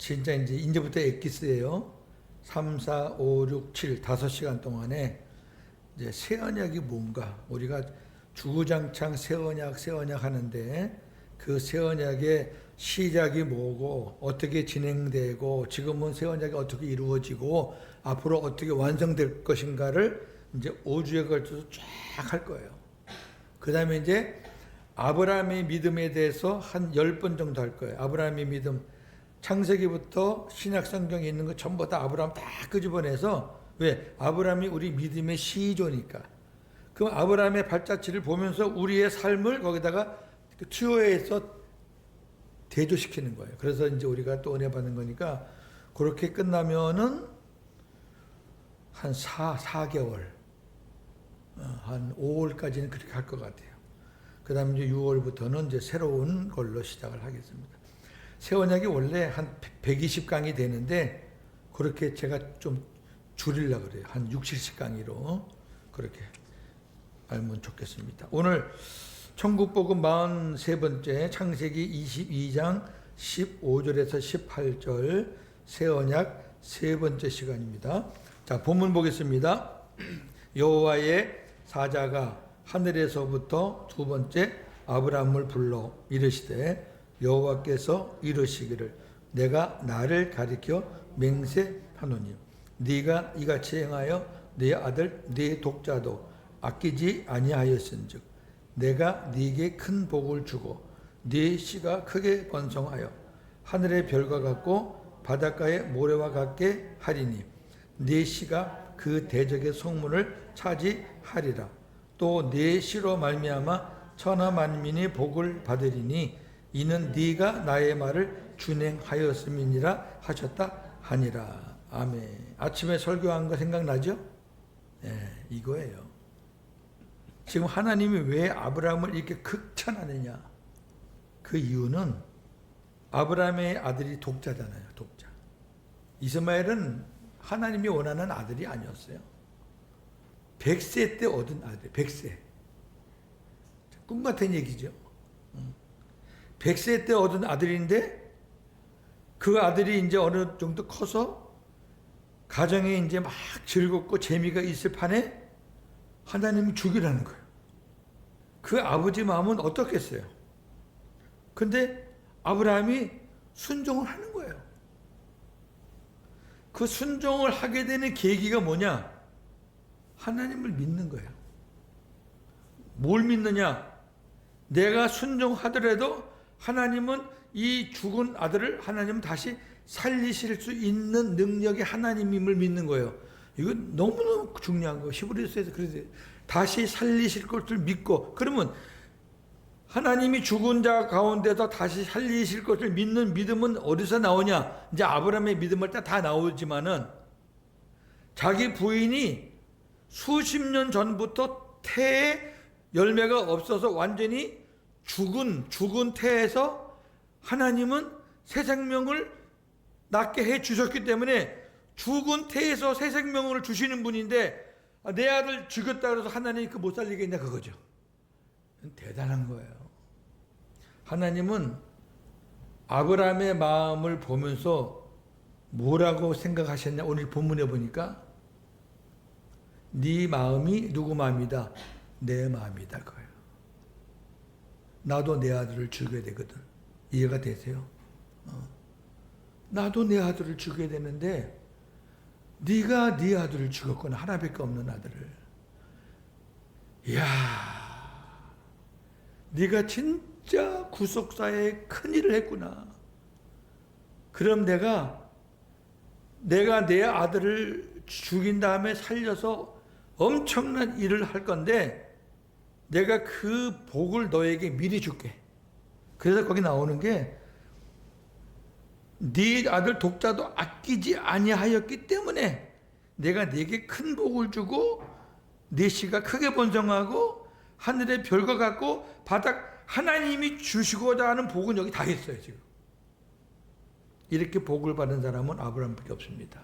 진짜 이제부터 엑기스예요. 3, 4, 5, 6, 7, 5시간 동안에 이제 새 언약이 뭔가, 우리가 주구장창 새 언약 하는데 그 새 언약의 시작이 뭐고 어떻게 진행되고 지금은 새 언약이 어떻게 이루어지고 앞으로 어떻게 완성될 것인가를 이제 5주에 걸쳐서 쫙 할 거예요. 그 다음에 이제 아브라함의 믿음에 대해서 한 10번 정도 할 거예요. 아브라함의 믿음. 창세기부터 신약 성경에 있는 거 전부 다 아브라함 다 끄집어내서, 왜? 아브라함이 우리 믿음의 시조니까. 그럼 아브라함의 발자취를 보면서 우리의 삶을 거기다가 투여해서 대조시키는 거예요. 그래서 이제 우리가 또 은혜 받는 거니까, 그렇게 끝나면은 한 4개월, 한 5월까지는 그렇게 할 것 같아요. 그 다음에 이제 6월부터는 이제 새로운 걸로 시작을 하겠습니다. 새 언약이 원래 한 120강이 되는데, 그렇게 제가 좀 줄이려고 그래요. 한 60, 70강의로. 그렇게 알면 좋겠습니다. 오늘 천국복음 43번째 창세기 22장 15절에서 18절 새 언약 세 번째 시간입니다. 자, 본문 보겠습니다. 여호와의 사자가 하늘에서부터 두 번째 아브라함을 불러 이르시되 여호와께서 이르시기를 내가 나를 가리켜 맹세하노니 네가 이같이 행하여 네 아들 네 독자도 아끼지 아니하였은즉 내가 네게 큰 복을 주고 네 씨가 크게 번성하여 하늘의 별과 같고 바닷가의 모래와 같게 하리니 네 씨가 그 대적의 성문을 차지하리라. 또 네 씨로 말미암아 천하 만민이 복을 받으리니 이는 네가 나의 말을 준행하였음이니라 하셨다 하니라. 아멘. 아침에 설교한 거 생각나죠? 네, 이거예요. 지금 하나님이 왜 아브라함을 이렇게 극찬하느냐? 그 이유는 아브라함의 아들이 독자잖아요. 독자. 이스마엘은 하나님이 원하는 아들이 아니었어요. 100세 때 얻은 아들. 100세. 꿈 같은 얘기죠. 100세 때 얻은 아들인데 그 아들이 이제 어느 정도 커서 가정에 이제 막 즐겁고 재미가 있을 판에 하나님이 죽이라는 거예요. 그 아버지 마음은 어떻겠어요? 근데 아브라함이 순종을 하는 거예요. 그 순종을 하게 되는 계기가 뭐냐? 하나님을 믿는 거예요. 뭘 믿느냐? 내가 순종하더라도 하나님은 이 죽은 아들을 하나님은 다시 살리실 수 있는 능력의 하나님임을 믿는 거예요. 이건 너무너무 중요한 거예요. 히브리서에서 그래서 다시 살리실 것을 믿고, 그러면 하나님이 죽은 자 가운데서 다시 살리실 것을 믿는 믿음은 어디서 나오냐? 이제 아브라함의 믿음을 다 나오지만은 자기 부인이 수십 년 전부터 태에 열매가 없어서 완전히 죽은 태에서 하나님은 새 생명을 낳게 해 주셨기 때문에 죽은 태에서 새 생명을 주시는 분인데 내 아들 죽였다 그래서 하나님이 그 못 살리겠냐 그거죠. 대단한 거예요. 하나님은 아브라함의 마음을 보면서 뭐라고 생각하셨냐? 오늘 본문에 보니까 네 마음이 누구 마음이다? 내 마음이다 그거예요. 나도 내 아들을 죽여야 되거든. 이해가 되세요? 나도 내 아들을 죽여야 되는데 네가 네 아들을 죽였구나. 하나밖에 없는 아들을. 이야, 네가 진짜 구속사에 큰일을 했구나. 그럼 내가 내 아들을 죽인 다음에 살려서 엄청난 일을 할 건데 내가 그 복을 너에게 미리 줄게. 그래서 거기 나오는 게 네 아들 독자도 아끼지 아니하였기 때문에 내가 네게 큰 복을 주고 네 씨가 크게 번성하고 하늘의 별과 같고 바닥 하나님이 주시고자 하는 복은 여기 다 있어요. 지금 이렇게 복을 받은 사람은 아브라함밖에 없습니다.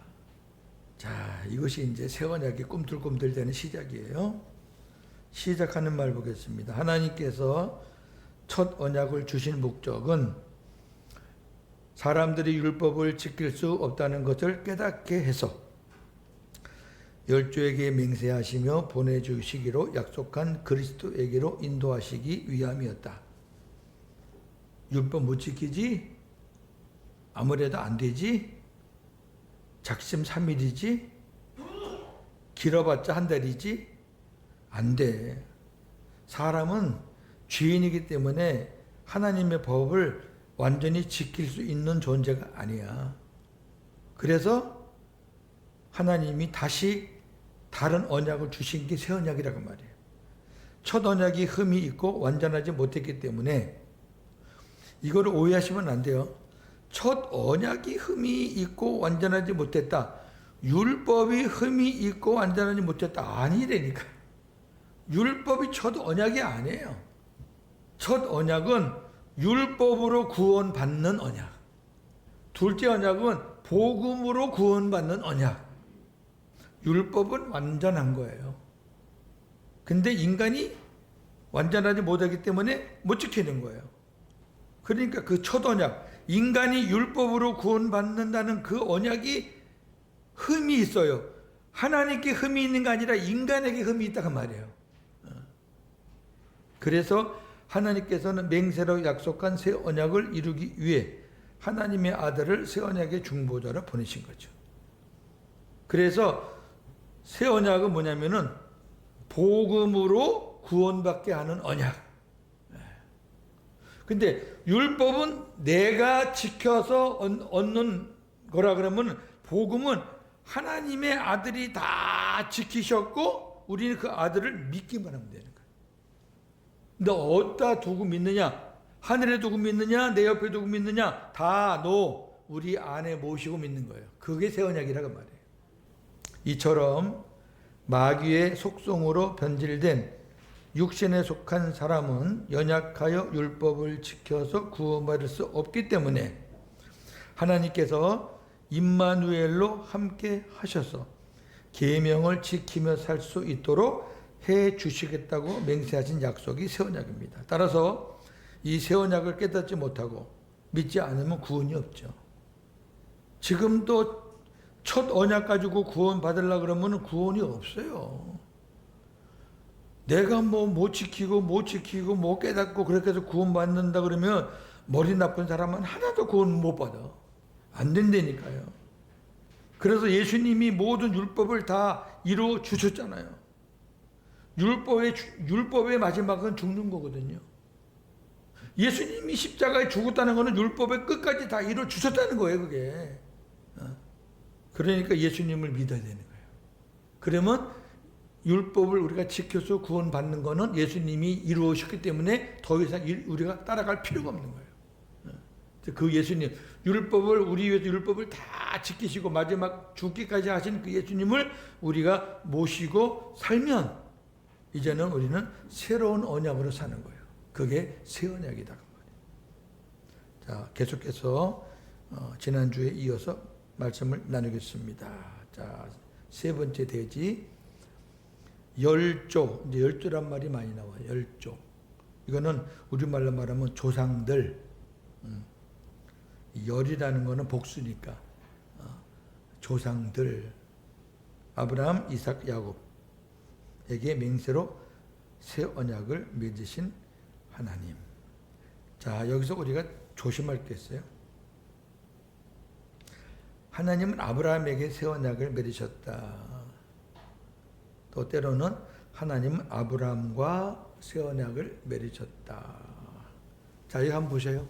자, 이것이 이제 새 언약이 꿈틀꿈틀 되는 시작이에요. 시작하는 말 보겠습니다. 하나님께서 첫 언약을 주신 목적은 사람들이 율법을 지킬 수 없다는 것을 깨닫게 해서 열조에게 맹세하시며 보내주시기로 약속한 그리스도에게로 인도하시기 위함이었다. 율법 못 지키지? 아무래도 안 되지? 작심 3일이지? 길어봤자 한 달이지? 안 돼. 사람은 죄인이기 때문에 하나님의 법을 완전히 지킬 수 있는 존재가 아니야. 그래서 하나님이 다시 다른 언약을 주신 게 새 언약이라고 말이에요. 첫 언약이 흠이 있고 완전하지 못했기 때문에 이거를 오해하시면 안 돼요. 첫 언약이 흠이 있고 완전하지 못했다. 율법이 흠이 있고 완전하지 못했다. 아니라니까. 율법이 첫 언약이 아니에요. 첫 언약은 율법으로 구원받는 언약. 둘째 언약은 복음으로 구원받는 언약. 율법은 완전한 거예요. 근데 인간이 완전하지 못하기 때문에 못 지키는 거예요. 그러니까 그 첫 언약, 인간이 율법으로 구원받는다는 그 언약이 흠이 있어요. 하나님께 흠이 있는 게 아니라 인간에게 흠이 있다고 말이에요. 그래서 하나님께서는 맹세로 약속한 새 언약을 이루기 위해 하나님의 아들을 새 언약의 중보자로 보내신 거죠. 그래서 새 언약은 뭐냐면은 복음으로 구원받게 하는 언약. 근데 율법은 내가 지켜서 얻는 거라 그러면 복음은 하나님의 아들이 다 지키셨고 우리는 그 아들을 믿기만 하면 되는 거예요. 너 어디다 두고 믿느냐? 하늘에 두고 믿느냐? 내 옆에 두고 믿느냐? 다 너 우리 안에 모시고 믿는 거예요. 그게 새 언약이라고 말해요. 이처럼 마귀의 속성으로 변질된 육신에 속한 사람은 연약하여 율법을 지켜서 구원받을 수 없기 때문에 하나님께서 임마누엘로 함께 하셔서 계명을 지키며 살 수 있도록 해 주시겠다고 맹세하신 약속이 새 언약입니다. 따라서 이 새 언약을 깨닫지 못하고 믿지 않으면 구원이 없죠. 지금도 첫 언약 가지고 구원 받으려고 그러면 구원이 없어요. 내가 못 지키고 못 깨닫고 그렇게 해서 구원 받는다 그러면 머리 나쁜 사람은 하나도 구원 못 받아. 안 된다니까요. 그래서 예수님이 모든 율법을 다 이루어 주셨잖아요. 율법의 마지막은 죽는 거거든요. 예수님이 십자가에 죽었다는 것은 율법의 끝까지 다 이루어 주셨다는 거예요, 그게. 그러니까 예수님을 믿어야 되는 거예요. 그러면 율법을 우리가 지켜서 구원받는 것은 예수님이 이루어셨기 때문에 더 이상 우리가 따라갈 필요가 없는 거예요. 그 예수님, 우리 위해서 율법을 다 지키시고 마지막 죽기까지 하신 그 예수님을 우리가 모시고 살면 이제는 우리는 새로운 언약으로 사는 거예요. 그게 새 언약이다. 자, 계속해서 지난주에 이어서 말씀을 나누겠습니다. 자, 세 번째 대지 열조. 이제 열조란 말이 많이 나와요. 열조. 이거는 우리말로 말하면 조상들. 열이라는 거는 복수니까 조상들. 아브라함, 이삭, 야곱에게 맹세로 새 언약을 맺으신 하나님. 자, 여기서 우리가 조심할 게 있어요. 하나님은 아브라함에게 새 언약을 맺으셨다. 또 때로는 하나님은 아브라함과 새 언약을 맺으셨다. 자, 여기 한번 보세요.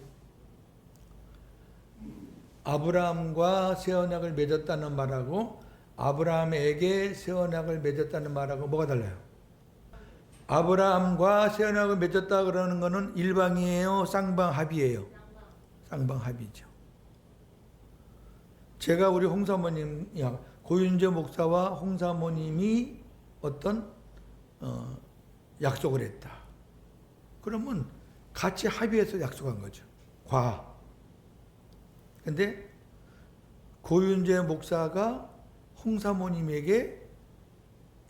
아브라함과 새 언약을 맺었다는 말하고 아브라함에게 새 언약을 맺었다는 말하고 뭐가 달라요? 아브라함과 새 언약을 맺었다 그러는 거는 일방이에요? 쌍방합이에요? 쌍방합이죠. 제가 우리 홍사모님, 고윤재 목사와 홍사모님이 어떤 약속을 했다. 그러면 같이 합의해서 약속한 거죠. 근데 고윤재 목사가 홍사모님에게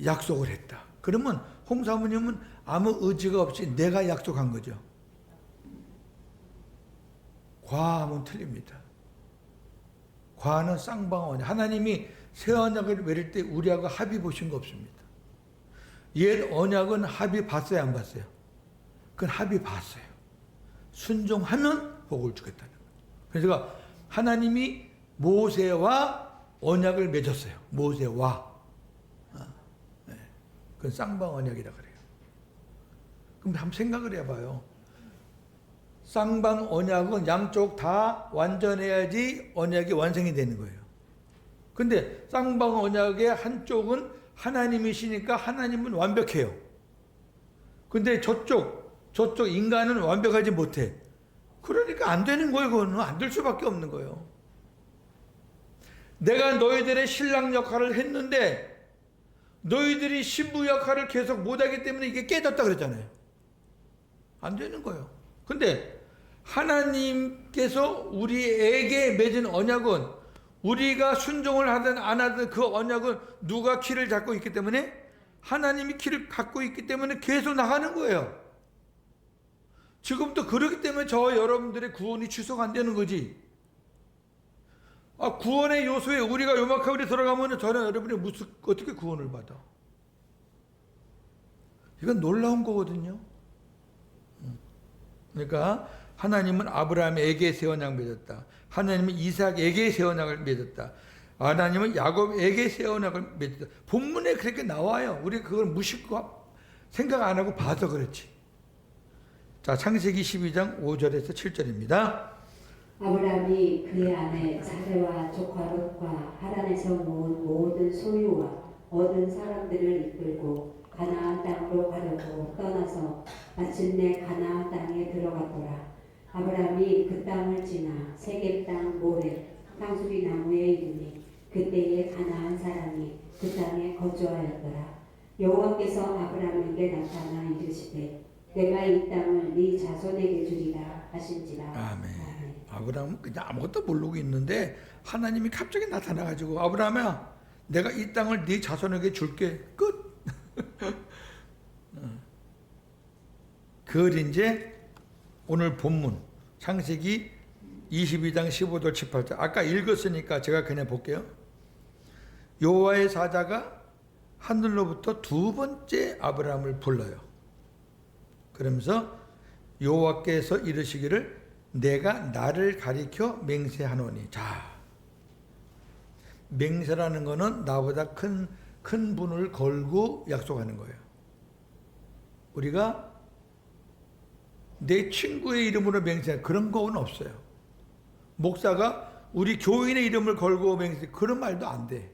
약속을 했다. 그러면 홍사모님은 아무 의지가 없이 내가 약속한 거죠. 과하면 틀립니다. 과는 쌍방 언약. 하나님이 새 언약을 맺을 때 우리하고 합의 보신 거 없습니다. 옛 언약은 합의 봤어요, 안 봤어요? 그건 합의 봤어요. 순종하면 복을 주겠다는 거예요. 그래서 하나님이 모세와 언약을 맺었어요. 모세와. 네. 그건 쌍방 언약이라 그래요. 그럼 한번 생각을 해봐요. 쌍방 언약은 양쪽 다 완전해야지 언약이 완성이 되는 거예요. 근데 쌍방 언약의 한쪽은 하나님이시니까 하나님은 완벽해요. 근데 저쪽 인간은 완벽하지 못해. 그러니까 안 되는 거예요. 그거는 안 될 수밖에 없는 거예요. 내가 너희들의 신랑 역할을 했는데 너희들이 신부 역할을 계속 못하기 때문에 이게 깨졌다 그랬잖아요. 안 되는 거예요. 근데 하나님께서 우리에게 맺은 언약은 우리가 순종을 하든 안 하든 그 언약은 누가 키를 잡고 있기 때문에 하나님이 키를 갖고 있기 때문에 계속 나가는 거예요. 지금도 그렇기 때문에 저와 여러분들의 구원이 취소가 안 되는 거지. 구원의 요소에 우리가 요만큼 들어가면 저는 여러분이 어떻게 구원을 받아? 이건 놀라운 거거든요. 그러니까 하나님은 아브라함에게 새 언약을 맺었다. 하나님은 이삭에게 새 언약을 맺었다. 하나님은 야곱에게 새 언약을 맺었다. 본문에 그렇게 나와요. 우리 그걸 무심코 생각 안 하고 봐서 그렇지. 자, 창세기 12장 5절에서 7절입니다. 아브라함이 그의 아내 사레와 조카 롯과 하란에서 모은 모든 소유와 얻은 사람들을 이끌고 가나안 땅으로 가려고 떠나서 마침내 가나안 땅에 들어갔더라. 아브라함이 그 땅을 지나 세겜 땅 모레 상수리 나무에 이르니 그때에 가나안 사람이 그 땅에 거주하였더라. 여호와께서 아브라함에게 나타나 이르시되 내가 이 땅을 네 자손에게 주리라 하신지라. 아멘. 아브라함은 그냥 아무것도 모르고 있는데 하나님이 갑자기 나타나가지고 아브라함아 내가 이 땅을 네 자손에게 줄게. 끝. 그걸 이제 오늘 본문 창세기 22장 15절 18절 아까 읽었으니까 제가 그냥 볼게요. 여호와의 사자가 하늘로부터 두 번째 아브라함을 불러요. 그러면서 여호와께서 이르시기를 내가 나를 가리켜 맹세하노니. 자, 맹세라는 거는 나보다 큰 분을 걸고 약속하는 거예요. 우리가 내 친구의 이름으로 맹세 그런 거는 없어요. 목사가 우리 교인의 이름을 걸고 맹세 그런 말도 안 돼.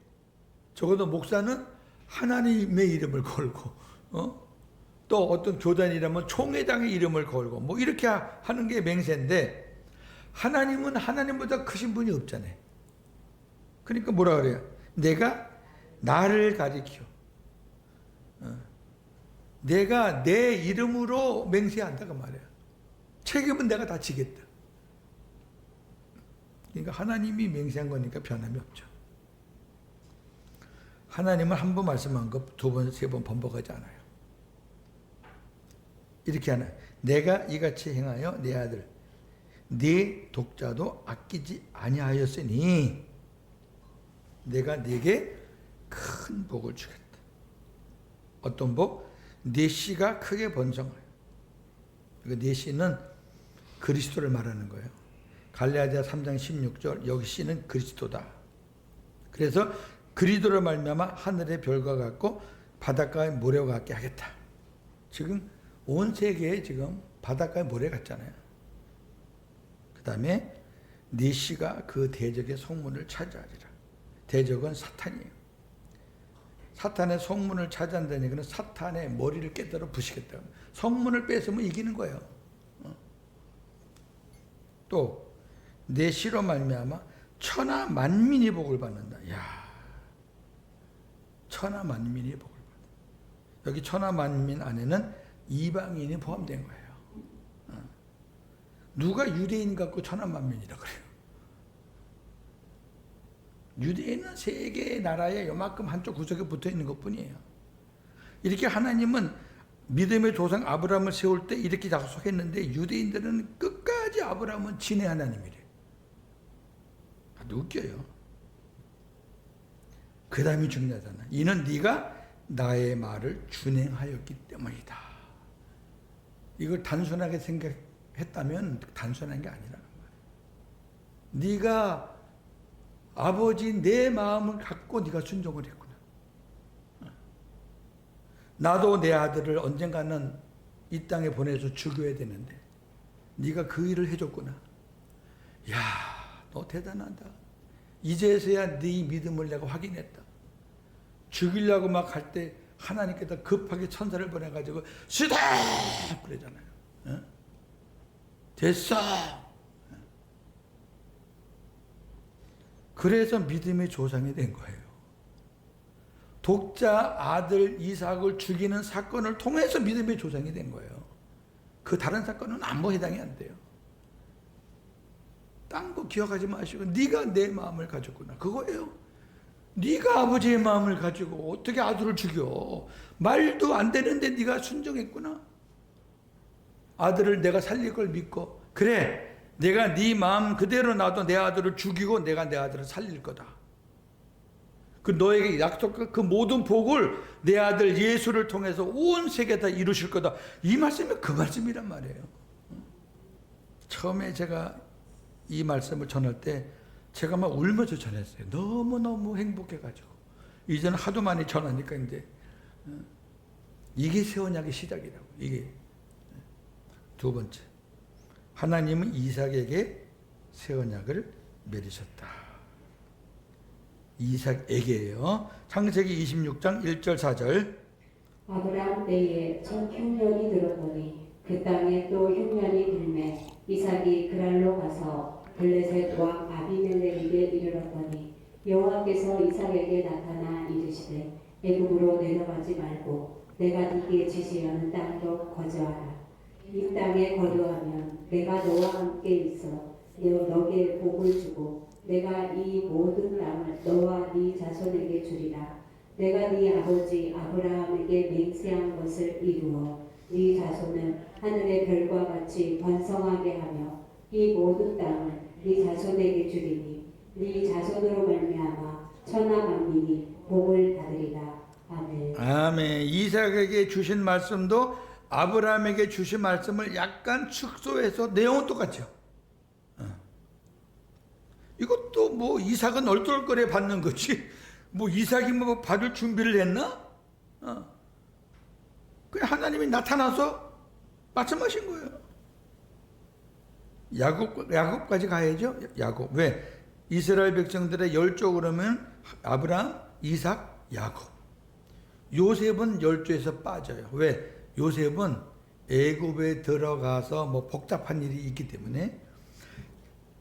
적어도 목사는 하나님의 이름을 걸고 또 어떤 교단이라면 총회장의 이름을 걸고 뭐 이렇게 하는 게 맹세인데 하나님은 하나님보다 크신 분이 없잖아요. 그러니까 뭐라 그래요? 내가 나를 가리켜. 내가 내 이름으로 맹세한다고 말이야. 책임은 내가 다 지겠다. 그러니까 하나님이 맹세한 거니까 변함이 없죠. 하나님은 한 번 말씀한 거 두 번, 세 번 번복하지 않아요. 이렇게 하나. 내가 이같이 행하여 내 아들 네 독자도 아끼지 아니하였으니 내가 네게 큰 복을 주겠다. 어떤 복? 네 씨가 크게 번성하여. 네 씨는 그리스도를 말하는 거예요. 갈라디아 3장 16절 여기 씨는 그리스도다. 그래서 그리스도를 말미암아 하늘의 별과 같고 바닷가의 모래와 같게 하겠다. 지금 온 세계에 지금 바닷가의 모래 같잖아요. 그 다음에 네 씨가 그 대적의 성문을 차지하리라. 대적은 사탄이에요. 사탄의 성문을 차지한다는 얘기는 사탄의 머리를 깨달아 부시겠다. 성문을 뺏으면 이기는 거예요. 또 내 씨로 말미암아 천하 만민이 복을 받는다. 야, 천하 만민이 복을 받는다. 여기 천하 만민 안에는 이방인이 포함된 거예요. 누가 유대인 갖고 천하 만민이라 그래요? 유대인은 세계의 나라에 요만큼 한쪽 구석에 붙어 있는 것 뿐이에요. 이렇게 하나님은 믿음의 조상 아브라함을 세울 때 이렇게 약속했는데 유대인들은 끝까지 아브라함은 진의 하나님이래. 아주 웃겨요. 그 다음이 중요하잖아. 이는 네가 나의 말을 준행하였기 때문이다. 이걸 단순하게 생각했다면 단순한 게 아니라는 거야. 네가 아버지 내 마음을 갖고 네가 순종을 했구나. 나도 내 아들을 언젠가는 이 땅에 보내서 죽여야 되는데 네가 그 일을 해줬구나. 야, 너 대단하다. 이제서야 네 믿음을 내가 확인했다. 죽이려고 막 할 때 하나님께서 급하게 천사를 보내가지고 쓰대! 그러잖아요. 어? 됐어! 그래서 믿음의 조상이 된 거예요. 독자 아들 이삭을 죽이는 사건을 통해서 믿음의 조상이 된 거예요. 그 다른 사건은 아무 해당이 안 돼요. 딴 거 기억하지 마시고 네가 내 마음을 가졌구나. 그거예요. 네가 아버지의 마음을 가지고 어떻게 아들을 죽여. 말도 안 되는데 네가 순종했구나. 아들을 내가 살릴 걸 믿고 그래 내가 네 마음 그대로 놔도 내 아들을 죽이고 내가 내 아들을 살릴 거다. 그 너에게 약속한 그 모든 복을 내 아들 예수를 통해서 온 세계 다 이루실 거다. 이 말씀이 그 말씀이란 말이에요. 처음에 제가 이 말씀을 전할 때 제가 막 울면서 전했어요. 너무너무 행복해가지고. 이제는 하도 많이 전하니까 이제 이게 새 언약의 시작이라고. 이게 두 번째. 하나님은 이삭에게 새 언약을 맺으셨다. 이삭에게요. 창세기 26장 1절 4절. 아브라함 때에 첫 흉년이 들었더니 그 땅에 또 흉년이 들매 이삭이 그랄로 가서 블레셋 왕 아비멜렉에게 이르렀더니 여호와께서 이삭에게 나타나 이르시되 애굽으로 내려가지 말고 내가 네게 지시하는 땅으로 거주하라. 이 땅에 거주하면 내가 너와 함께 있어 너에게 복을 주고 내가 이 모든 땅을 너와 네 자손에게 주리라. 내가 네 아버지 아브라함에게 맹세한 것을 이루어 네 자손은 하늘의 별과 같이 번성하게 하며 이 모든 땅을 네 자손에게 주리니 네 자손으로 말미암아 천하 만민이 복을 받으리라. 아멘. 아멘. 이삭에게 주신 말씀도 아브라함에게 주신 말씀을 약간 축소해서 내용은 똑같죠. 이것도 뭐 이삭은 얼떨결에 받는 거지. 뭐 이삭이 뭐 받을 준비를 했나? 그냥 하나님이 나타나서 말씀하신 거예요. 야곱까지 가야죠. 야곱. 왜? 이스라엘 백성들의 열조 그러면 아브라함, 이삭, 야곱. 요셉은 열조에서 빠져요. 왜? 요셉은 애굽에 들어가서 뭐 복잡한 일이 있기 때문에.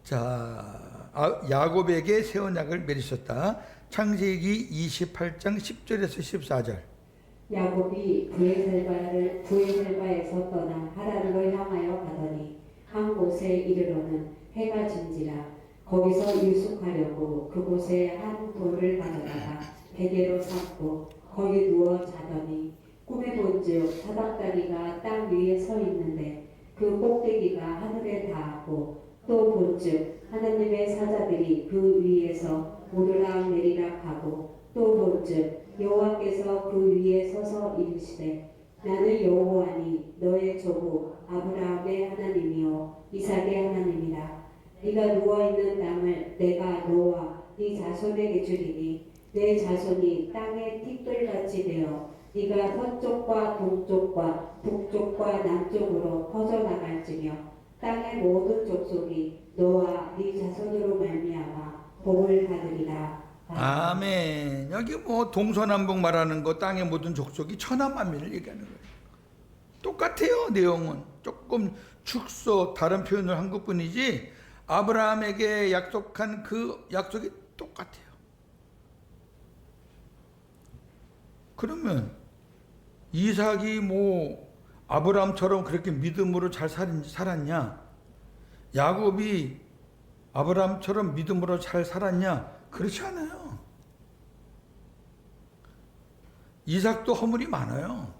자, 야곱에게 새 언약을 맺으셨다. 창세기 28장 10절에서 14절. 야곱이 부에셀바에서 떠나 하란으로 향하여 가더니 한 곳에 이르러는 해가 진지라. 거기서 유숙하려고 그곳에 한 돌을 가져다가 베개로 삼고 거기 누워 자더니 꿈에 본즉 사닥다리가 땅 위에 서 있는데 그 꼭대기가 하늘에 닿았고 또 본즉 하나님의 사자들이 그 위에서 오르락 내리락 하고 또 본즉 여호와께서 그 위에 서서 이르시되 나는 여호와니 너의 조부 아브라함의 하나님이요 이삭의 하나님이라. 네가 누워있는 땅을 내가 너와 네 자손에게 주리니 내 자손이 땅의 틱돌같이 되어 네가 서쪽과 동쪽과 북쪽과 남쪽으로 퍼져나갈지며 땅의 모든 족속이 너와 네 자손으로 말미암아 복을 받으리라. 아멘. 여기 뭐 동서남북 말하는 거 땅의 모든 족속이 천하만민을 얘기하는 거예요. 똑같아요. 내용은 조금 축소 다른 표현을 한 것뿐이지 아브라함에게 약속한 그 약속이 똑같아요. 그러면 이삭이 뭐 아브라함처럼 그렇게 믿음으로 잘 살았냐? 야곱이 아브라함처럼 믿음으로 잘 살았냐? 그렇지 않아요. 이삭도 허물이 많아요.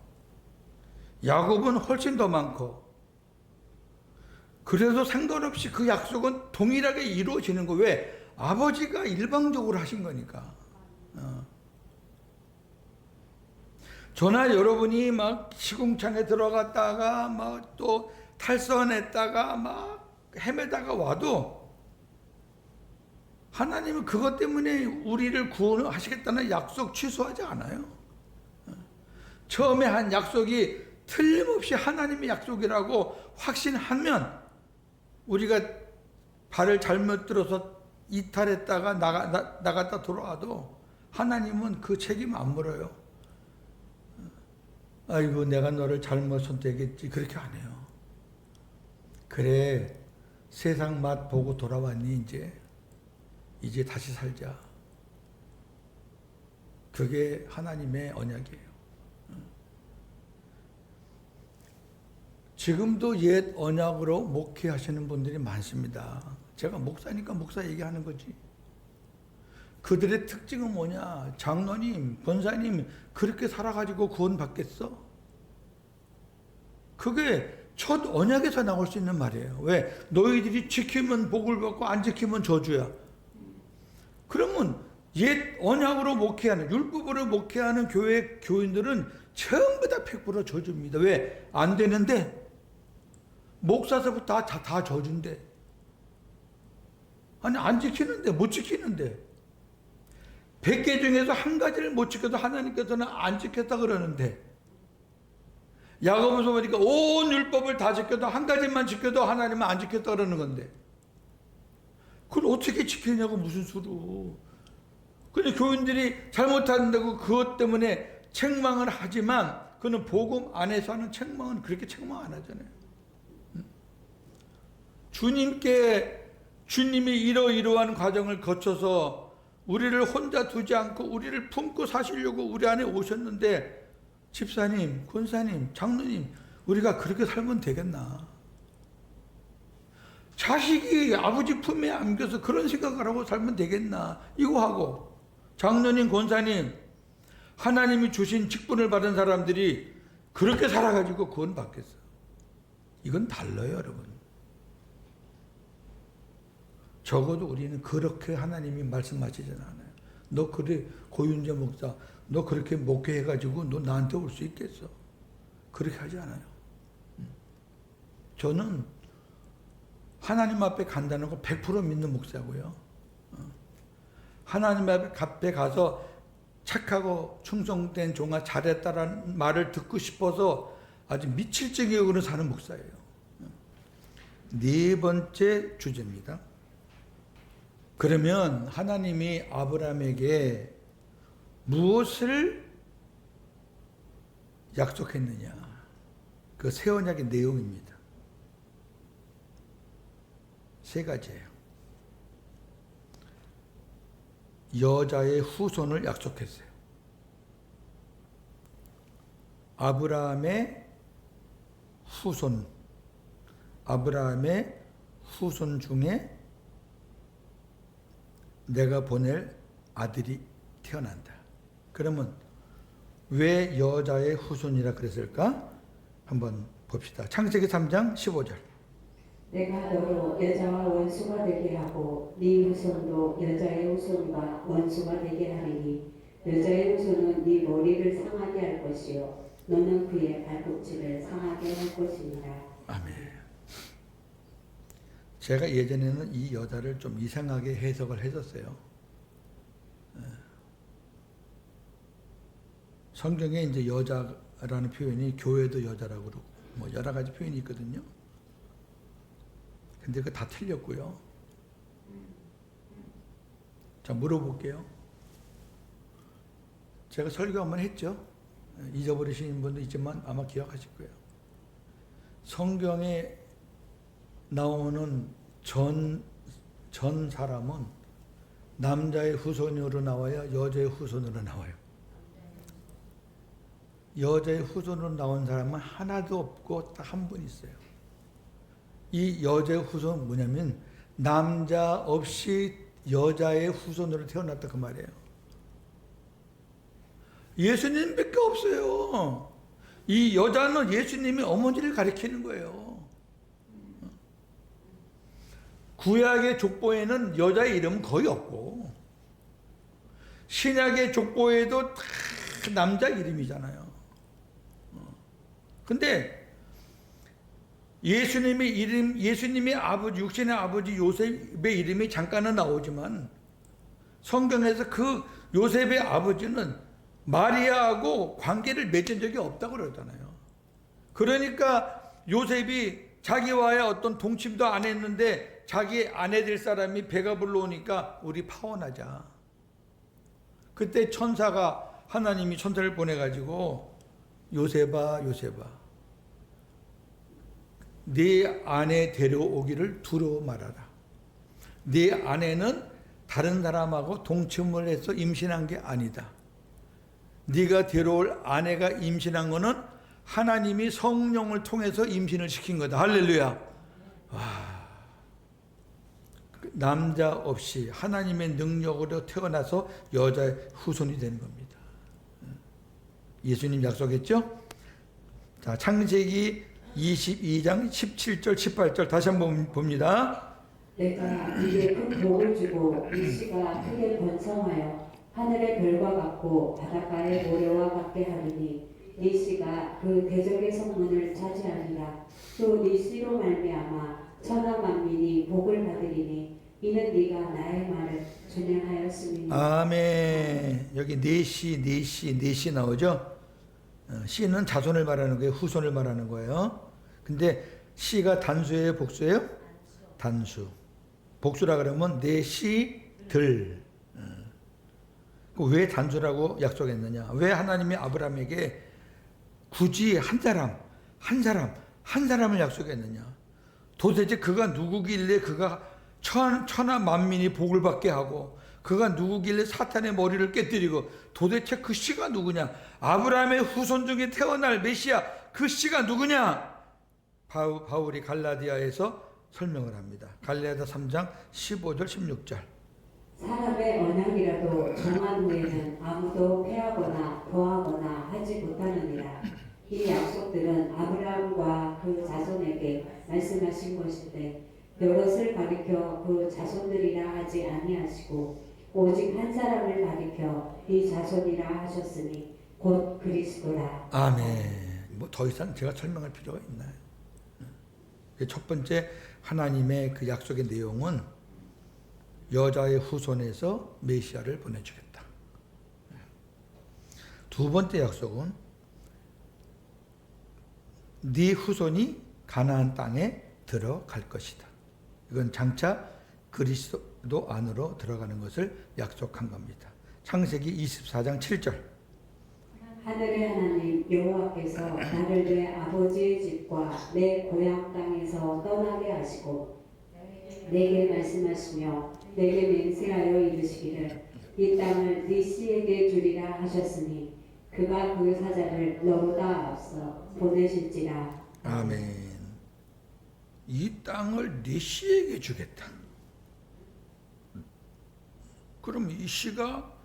야곱은 훨씬 더 많고. 그래도 상관없이 그 약속은 동일하게 이루어지는 거. 왜? 아버지가 일방적으로 하신 거니까. 저나 여러분이 막 시궁창에 들어갔다가 막 또 탈선했다가 막 헤매다가 와도 하나님은 그것 때문에 우리를 구원하시겠다는 약속 취소하지 않아요. 처음에 한 약속이 틀림없이 하나님의 약속이라고 확신하면 우리가 발을 잘못 들어서 이탈했다가 나갔다 돌아와도 하나님은 그 책임 안 물어요. 아이고 내가 너를 잘못 선택했지 그렇게 안 해요. 그래 세상 맛 보고 돌아왔니 이제 다시 살자. 그게 하나님의 언약이에요. 지금도 옛 언약으로 목회하시는 분들이 많습니다. 제가 목사니까 목사 얘기하는 거지. 그들의 특징은 뭐냐? 장로님, 권사님 그렇게 살아가지고 구원받겠어? 그게 첫 언약에서 나올 수 있는 말이에요. 왜? 너희들이 지키면 복을 받고 안 지키면 저주야. 그러면 옛 언약으로 목회하는, 율법으로 목회하는 교회 교인들은 전부 다 100% 저주입니다. 왜? 안 되는데 목사서부터 다 저주인데. 아니 안 지키는데 못 지키는데 100개 중에서 한 가지를 못 지켜도 하나님께서는 안 지켰다 그러는데 야고보서 보니까 온 율법을 다 지켜도 한 가지만 지켜도 하나님은 안 지켰다 그러는 건데 그걸 어떻게 지키냐고 무슨 수로. 근데 교인들이 잘못한다고 그것 때문에 책망을 하지만 그는 복음 안에서 하는 책망은 그렇게 책망 안 하잖아요. 주님이 이러이러한 과정을 거쳐서 우리를 혼자 두지 않고 우리를 품고 사시려고 우리 안에 오셨는데 집사님, 권사님, 장로님 우리가 그렇게 살면 되겠나? 자식이 아버지 품에 안겨서 그런 생각을 하고 살면 되겠나? 이거 하고 장로님, 권사님 하나님이 주신 직분을 받은 사람들이 그렇게 살아가지고 구원 받겠어? 이건 달라요, 여러분. 적어도 우리는 그렇게 하나님이 말씀하시진 않아요. 너 그래 고윤재 목사 너 그렇게 목회해가지고 너 나한테 올 수 있겠어? 그렇게 하지 않아요. 저는 하나님 앞에 간다는 거 100% 믿는 목사고요. 하나님 앞에 가서 착하고 충성된 종아 잘했다라는 말을 듣고 싶어서 아주 미칠 지경으로 사는 목사예요. 네 번째 주제입니다. 그러면 하나님이 아브라함에게 무엇을 약속했느냐? 그 새 언약의 내용입니다. 세 가지예요. 여자의 후손을 약속했어요. 아브라함의 후손 중에 내가 보낼 아들이 태어난다. 그러면 왜 여자의 후손이라 그랬을까? 한번 봅시다. 창세기 3장 15절. 내가 너로 여자와 원수가 되게 하고 네 후손도 여자의 후손과 원수가 되게 하리니 여자의 후손은 네 머리를 상하게 할 것이요 너는 그의 발꿈치를 상하게 할 것이니라. 아멘. 제가 예전에는 이 여자를 좀 이상하게 해석을 했었어요. 성경에 이제 여자라는 표현이 교회도 여자라고 그러고 뭐 여러 가지 표현이 있거든요. 근데 그거 다 틀렸고요. 자, 물어볼게요. 제가 설교 한번 했죠. 잊어버리신 분도 있지만 아마 기억하실 거예요. 성경에 나오는 전 사람은 남자의 후손으로 나와요? 여자의 후손으로 나와요? 여자의 후손으로 나온 사람은 하나도 없고 딱 한 분 있어요. 이 여자의 후손은 뭐냐면 남자 없이 여자의 후손으로 태어났다 그 말이에요. 예수님밖에 없어요. 이 여자는 예수님의 어머니를 가리키는 거예요. 구약의 족보에는 여자의 이름은 거의 없고 신약의 족보에도 다 남자 이름이잖아요. 근데 예수님의 아버지, 육신의 아버지 요셉의 이름이 잠깐은 나오지만 성경에서 그 요셉의 아버지는 마리아하고 관계를 맺은 적이 없다고 그러잖아요. 그러니까 요셉이 자기와의 어떤 동침도 안 했는데 자기 아내 될 사람이 배가 불러오니까 우리 파혼하자. 그때 천사가, 하나님이 천사를 보내가지고 요셉아 네 아내 데려오기를 두려워 말아라. 네 아내는 다른 사람하고 동침을 해서 임신한 게 아니다. 네가 데려올 아내가 임신한 거는 하나님이 성령을 통해서 임신을 시킨 거다. 할렐루야. 남자 없이 하나님의 능력으로 태어나서 여자의 후손이 되는 겁니다. 예수님 약속했죠? 자, 창세기 22장 17절 18절 다시 한번 봅니다. 내가 네게 큰 복을 주고 네 씨가 크게 번성하여 하늘의 별과 같고 바닷가의 모래와 같게 하리니 네 씨가 그 대적의 성문을 차지하리라. 또 네 씨로 말미암아 천하 만민이 복을 받으리니 이는 네가 나의 말을 준행하였음이니라. 아멘. 여기 네 씨 나오죠? 씨는 자손을 말하는 거예요. 후손을 말하는 거예요. 근데 씨가 단수예요, 복수예요? 단수. 복수라 그러면 네 씨들. 왜 단수라고 약속했느냐? 왜 하나님이 아브라함에게 굳이 한 사람을 약속했느냐? 도대체 그가 누구길래 그가 천하 만민이 복을 받게 하고 그가 누구길래 사탄의 머리를 깨뜨리고 도대체 그 씨가 누구냐? 아브라함의 후손 중에 태어날 메시아 그 씨가 누구냐? 바울이 갈라디아에서 설명을 합니다. 갈라디아 3장 15절 16절. 사람의 언약이라도 정한 후에는 아무도 폐하거나 더하거나 하지 못하느니라. 이 약속들은 아브라함과 그 자손에게 말씀하신 것인데 여럿을 가리켜 그 자손들이라 하지 아니하시고 오직 한 사람을 가리켜 이 자손이라 하셨으니 곧 그리스도라. 아멘. 뭐 더 이상 제가 설명할 필요가 있나요? 첫 번째 하나님의 그 약속의 내용은 여자의 후손에서 메시아를 보내주겠다. 두 번째 약속은 네 후손이 가나안 땅에 들어갈 것이다. 이건 장차 그리스도 안으로 들어가는 것을 약속한 겁니다. 창세기 24장 7절. 하늘의 하나님 여호와께서 나를 내 아버지의 집과 내 고향 땅에서 떠나게 하시고 내게 말씀하시며 내게 맹세하여 이르시기를 이 땅을 네 씨에게 주리라 하셨으니 그가 그 사자를 너보다 앞서 보내실지라. 아멘. 이 땅을 네 씨에게 주겠다. 그럼 이 씨가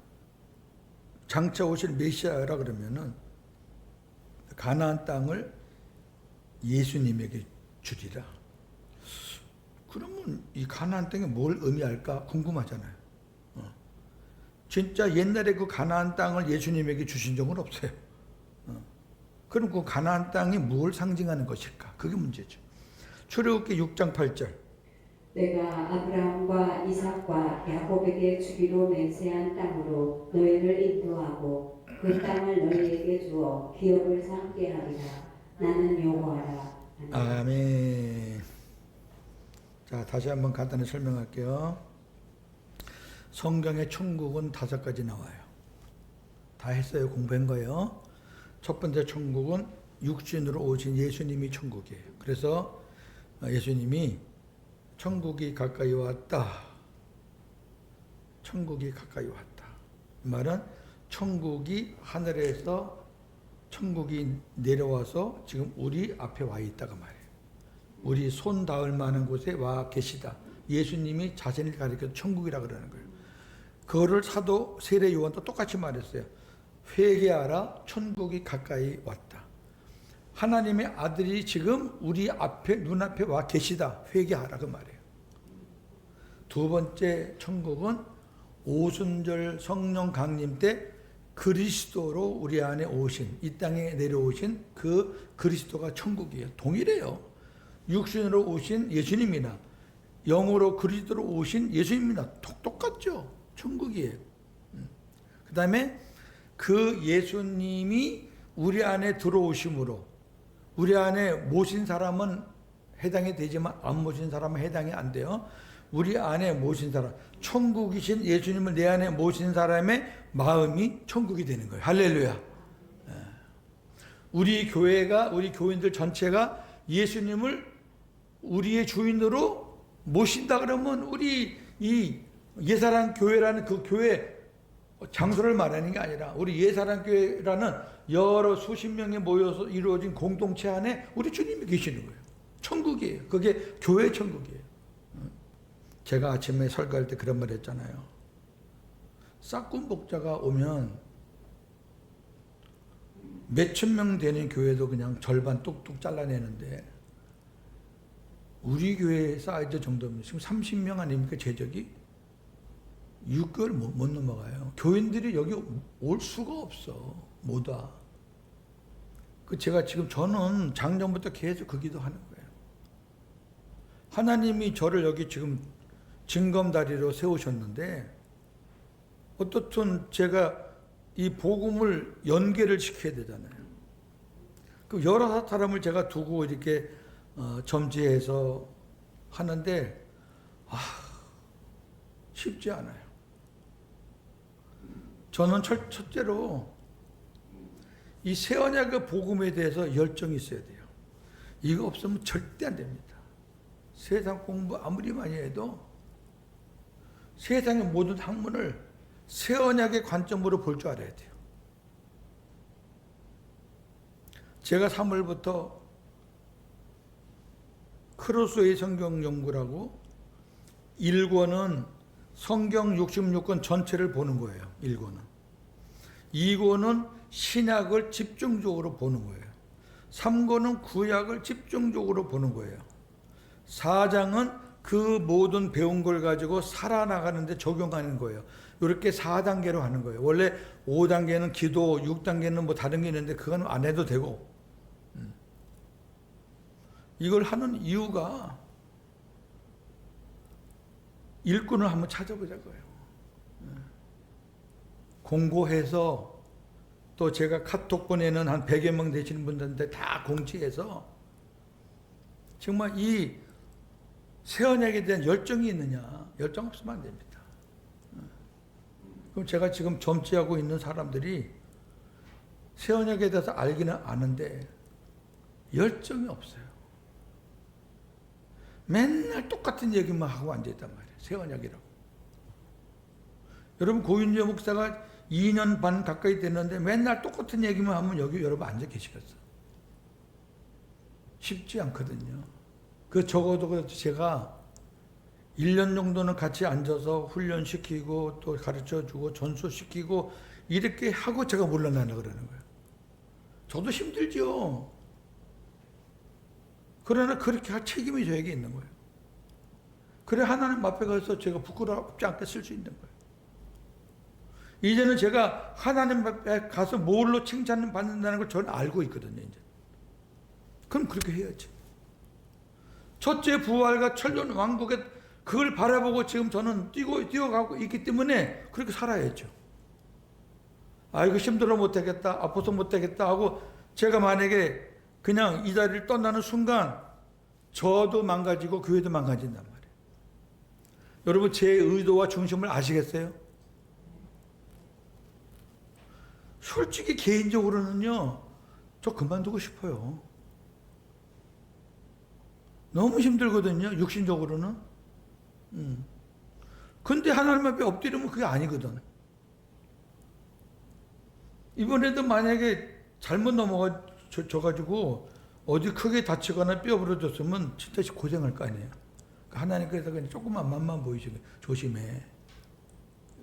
장차 오실 메시아라 그러면은 가나안 땅을 예수님에게 주리라. 그러면 이 가나안 땅이 뭘 의미할까 궁금하잖아요. 진짜 옛날에 그 가나안 땅을 예수님에게 주신 적은 없어요. 그럼 그 가나안 땅이 뭘 상징하는 것일까? 그게 문제죠. 출애굽기 6장 8절. 내가 아브라함과 이삭과 야곱에게 주기로 맹세한 땅으로 너희를 인도하고 그 땅을 너희에게 주어 기업을 삼게 하리라. 나는 여호와라. 아멘. 자, 다시 한번 간단히 설명할게요. 성경의 천국은 5가지 나와요. 다 했어요. 공부한 거예요. 첫 번째 천국은 육신으로 오신 예수님이 천국이에요. 그래서 예수님이 천국이 가까이 왔다. 천국이 가까이 왔다. 이 말은 천국이 하늘에서 천국이 내려와서 지금 우리 앞에 와 있다가 말이에요. 우리 손 닿을 만한 곳에 와 계시다. 예수님이 자신을 가리켜 천국이라 그러는 거예요. 그거를 사도 세례 요한도 똑같이 말했어요. 회개하라, 천국이 가까이 왔다. 하나님의 아들이 지금 우리 앞에 눈앞에 와 계시다. 회개하라 그 말이에요. 두 번째 천국은 오순절 성령 강림 때 그리스도로 우리 안에 오신, 이 땅에 내려오신 그 그리스도가 천국이에요. 동일해요. 육신으로 오신 예수님이나 영으로 그리스도로 오신 예수님이나 똑같죠. 천국이에요. 그 다음에 그 예수님이 우리 안에 들어오심으로 우리 안에 모신 사람은 해당이 되지만 안 모신 사람은 해당이 안 돼요. 우리 안에 모신 사람, 천국이신 예수님을 내 안에 모신 사람의 마음이 천국이 되는 거예요. 할렐루야. 우리 교회가, 우리 교인들 전체가 예수님을 우리의 주인으로 모신다 그러면 우리 이 예사랑 교회라는 그 교회 장소를 말하는 게 아니라 우리 예사랑 교회라는 여러 수십 명이 모여서 이루어진 공동체 안에 우리 주님이 계시는 거예요. 천국이에요. 그게 교회 천국이에요. 제가 아침에 설교할 때 그런 말 했잖아요. 싹군 복자가 오면 몇천 명 되는 교회도 그냥 절반 뚝뚝 잘라내는데 우리 교회 사이즈 정도면 지금 30명 아닙니까 제적이? 6개월 못 넘어가요. 교인들이 여기 올 수가 없어. 못 와. 제가 지금 저는 작년부터 계속 그 기도하는 거예요. 하나님이 저를 여기 지금 징검다리로 세우셨는데 어떻든 제가 이 복음을 연계를 시켜야 되잖아요. 그 여러 사람을 제가 두고 이렇게 점지해서 하는데 쉽지 않아요. 저는 첫째로 이 새 언약의 복음에 대해서 열정이 있어야 돼요. 이거 없으면 절대 안 됩니다. 세상 공부 아무리 많이 해도 세상의 모든 학문을 새 언약의 관점으로 볼 줄 알아야 돼요. 제가 3월부터 크로스웨이 성경 연구라고 1권은 성경 66권 전체를 보는 거예요. 1권은. 2권은 신약을 집중적으로 보는 거예요. 3권은 구약을 집중적으로 보는 거예요. 4장은 그 모든 배운 걸 가지고 살아나가는데 적용하는 거예요. 이렇게 4단계로 하는 거예요. 원래 5단계는 기도, 6단계는 뭐 다른 게 있는데 그건 안 해도 되고. 이걸 하는 이유가 일꾼을 한번 찾아보자고요. 공고해서 또 제가 카톡 보내는 한 100여 명 되시는 분들한테 다 공지해서 정말 이 새 언약에 대한 열정이 있느냐? 열정 없으면 안 됩니다. 그럼 제가 지금 점지하고 있는 사람들이 새 언약에 대해서 알기는 아는데 열정이 없어요. 맨날 똑같은 얘기만 하고 앉아있단 말이에요. 새 언약이라고. 여러분 고윤재 목사가 2년 반 가까이 됐는데 맨날 똑같은 얘기만 하면 여기 여러분 앉아 계시겠어요? 쉽지 않거든요. 적어도 제가 1년 정도는 같이 앉아서 훈련시키고 또 가르쳐주고 전수시키고 이렇게 하고 제가 물러나려 그러는 거예요. 저도 힘들죠. 그러나 그렇게 할 책임이 저에게 있는 거예요. 그래 하나님 앞에 가서 제가 부끄럽지 않게 쓸 수 있는 거예요. 이제는 제가 하나님 앞에 가서 뭘로 칭찬을 받는다는 걸 저는 알고 있거든요. 이제. 그럼 그렇게 해야지. 첫째 부활과 천년 왕국에 그걸 바라보고 지금 저는 뛰어가고 있기 때문에 그렇게 살아야죠. 이거 힘들어 못하겠다, 아파서 못하겠다 하고 제가 만약에 그냥 이 자리를 떠나는 순간 저도 망가지고 교회도 망가진단 말이에요. 여러분 제 의도와 중심을 아시겠어요? 솔직히 개인적으로는요, 저 그만두고 싶어요. 너무 힘들거든요, 육신적으로는. 근데 하나님 앞에 엎드리면 그게 아니거든. 이번에도 만약에 잘못 넘어가져가지고 어디 크게 다치거나 뼈 부러졌으면 진짜 고생할 거 아니에요. 하나님께서 그냥 조금만 맛만 보이시고 조심해.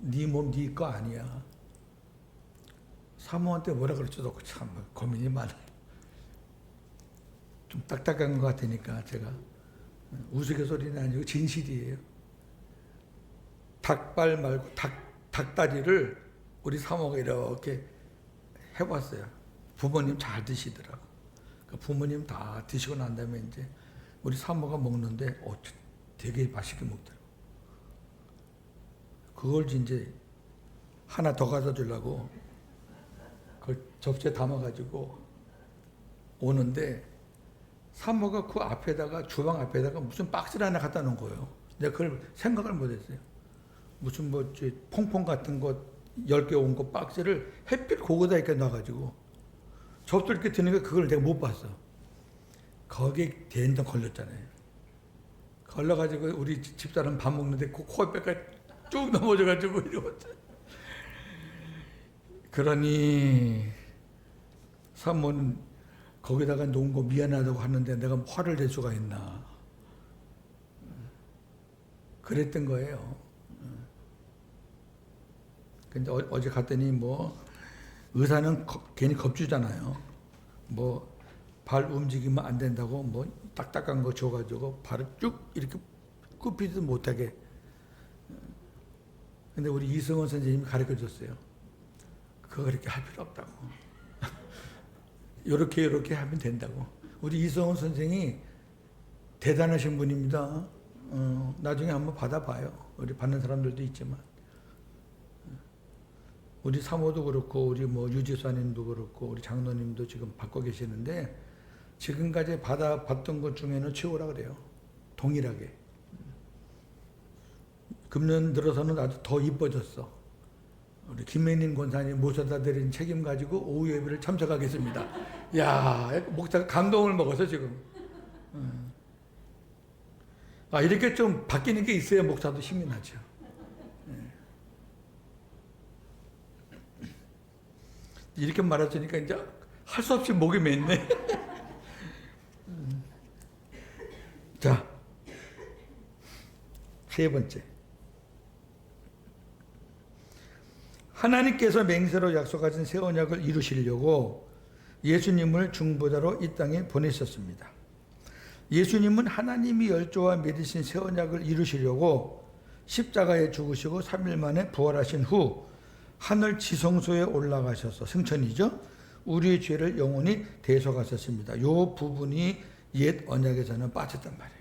네 몸 네 거 아니야. 사모한테 뭐라 그럴지도 참 고민이 많아요. 좀 딱딱한 것 같으니까 제가 우스갯소리는 아니고 진실이에요. 닭발 말고 닭다리를 우리 사모가 이렇게 해봤어요. 부모님 잘 드시더라고. 그 부모님 다 드시고 난 다음에 이제 우리 사모가 먹는데 되게 맛있게 먹더라고. 그걸 이제 하나 더 갖다 주려고 그걸 접시에 담아가지고 오는데 사모가 그 앞에다가 주방 앞에다가 무슨 박스를 하나 갖다 놓은 거예요. 내가 그걸 생각을 못했어요. 무슨 뭐 퐁퐁 같은 거 10개 온 거 박스를 햇빛 고거다 이렇게 놔가지고 접수 이렇게 드는 거 그걸 내가 못 봤어. 거기에 대인당 걸렸잖아요. 걸려가지고 우리 집사람 밥 먹는데 그 코에빼가 쭉 넘어져가지고 이러고. 그러니 사모는 거기다가 놓은 거 미안하다고 하는데 내가 화를 낼 수가 있나. 그랬던 거예요. 근데 어제 갔더니 뭐 의사는 괜히 겁주잖아요. 뭐 발 움직이면 안 된다고 뭐 딱딱한 거 줘가지고 발을 쭉 이렇게 굽히지도 못하게. 근데 우리 이승원 선생님이 가르쳐 줬어요. 그거 그렇게 할 필요 없다고. 요렇게 하면 된다고. 우리 이승원 선생이 대단하신 분입니다. 나중에 한번 받아봐요. 우리 받는 사람들도 있지만. 우리 사모도 그렇고 우리 뭐 유지사님도 그렇고 우리 장로님도 지금 받고 계시는데 지금까지 받았던 것 중에는 최고라 그래요. 동일하게. 금년 들어서는 아주 더 이뻐졌어. 우리 김혜님 권사님 모셔다 드린 책임 가지고 오후 예배를 참석하겠습니다. 야, 목사가 감동을 먹어서 지금. 이렇게 좀 바뀌는 게 있어야 목사도 힘이 나죠. 이렇게 말해주니까 이제 할 수 없이 목이 맸네. 자, 세 번째. 하나님께서 맹세로 약속하신 새 언약을 이루시려고 예수님을 중보자로 이 땅에 보내셨습니다. 예수님은 하나님이 열조와 맺으신 새 언약을 이루시려고 십자가에 죽으시고 3일 만에 부활하신 후 하늘 지성소에 올라가셔서 승천이죠. 우리의 죄를 영원히 대속하셨습니다. 이 부분이 옛 언약에서는 빠졌단 말이에요.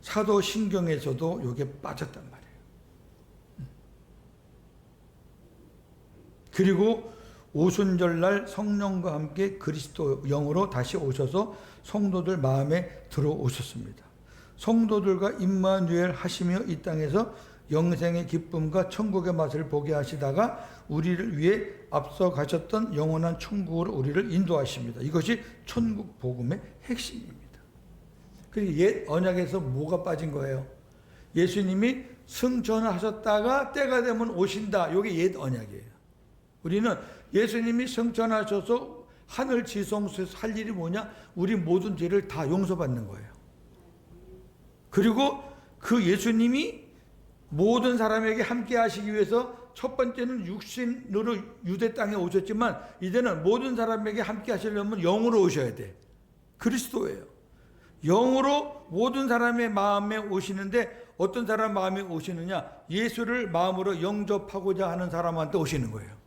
사도신경에서도 이게 빠졌단 말이에요. 그리고 오순절날 성령과 함께 그리스도 영으로 다시 오셔서 성도들 마음에 들어오셨습니다. 성도들과 임마누엘 하시며 이 땅에서 영생의 기쁨과 천국의 맛을 보게 하시다가 우리를 위해 앞서 가셨던 영원한 천국으로 우리를 인도하십니다. 이것이 천국 복음의 핵심입니다. 그리고 옛 언약에서 뭐가 빠진 거예요? 예수님이 승천하셨다가 때가 되면 오신다. 이게 옛 언약이에요. 우리는 예수님이 승천하셔서 하늘 지성소에서 할 일이 뭐냐? 우리 모든 죄를 다 용서받는 거예요. 그리고 그 예수님이 모든 사람에게 함께 하시기 위해서 첫 번째는 육신으로 유대 땅에 오셨지만 이제는 모든 사람에게 함께 하시려면 영으로 오셔야 돼. 그리스도예요. 영으로 모든 사람의 마음에 오시는데 어떤 사람 마음에 오시느냐? 예수를 마음으로 영접하고자 하는 사람한테 오시는 거예요.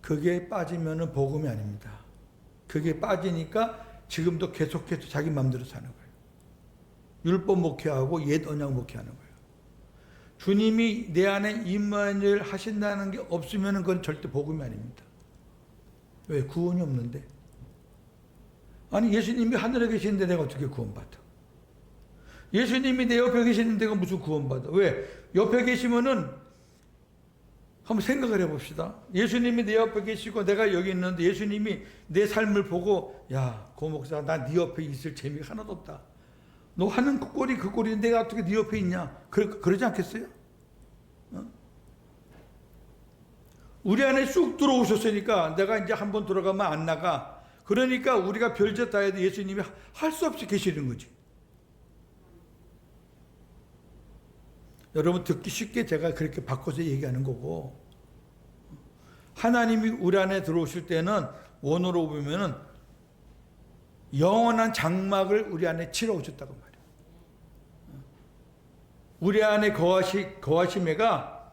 그게 빠지면은 복음이 아닙니다. 그게 빠지니까 지금도 계속해서 자기 마음대로 사는 거예요. 율법 목회하고 옛 언약 목회하는 거예요. 주님이 내 안에 임마누엘 하신다는 게 없으면 그건 절대 복음이 아닙니다. 왜? 구원이 없는데. 아니 예수님이 하늘에 계시는데 내가 어떻게 구원받아? 예수님이 내 옆에 계시는데 내가 무슨 구원받아? 왜? 옆에 계시면은 한번 생각을 해봅시다. 예수님이 내 옆에 계시고 내가 여기 있는데 예수님이 내 삶을 보고 야, 고 목사 나 네 옆에 있을 재미가 하나도 없다. 너 하는 그 꼴이 내가 어떻게 네 옆에 있냐? 그러지 않겠어요? 우리 안에 쑥 들어오셨으니까 내가 이제 한번 들어가면 안 나가. 그러니까 우리가 별짓 다 해도 예수님이 할 수 없이 계시는 거지. 여러분 듣기 쉽게 제가 그렇게 바꿔서 얘기하는 거고, 하나님이 우리 안에 들어오실 때는 원어로 보면은 영원한 장막을 우리 안에 치러 오셨다고 말이에요. 우리 안에 거하심에가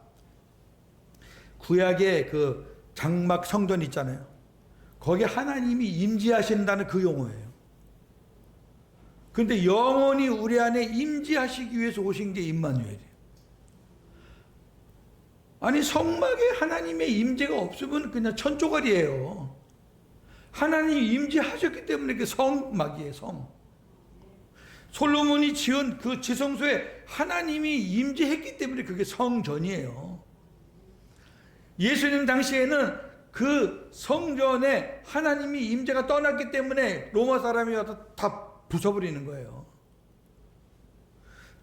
구약의 그 장막 성전 있잖아요. 거기에 하나님이 임재하신다는 그 용어예요. 근데 영원히 우리 안에 임재하시기 위해서 오신 게 임마누엘이에요. 아니 성막에 하나님의 임재가 없으면 그냥 천조가리예요. 하나님이 임재하셨기 때문에 그 성막이에요. 성. 솔로몬이 지은 그 지성소에 하나님이 임재했기 때문에 그게 성전이에요. 예수님 당시에는 그 성전에 하나님이 임재가 떠났기 때문에 로마 사람이 와서 다 부숴버리는 거예요.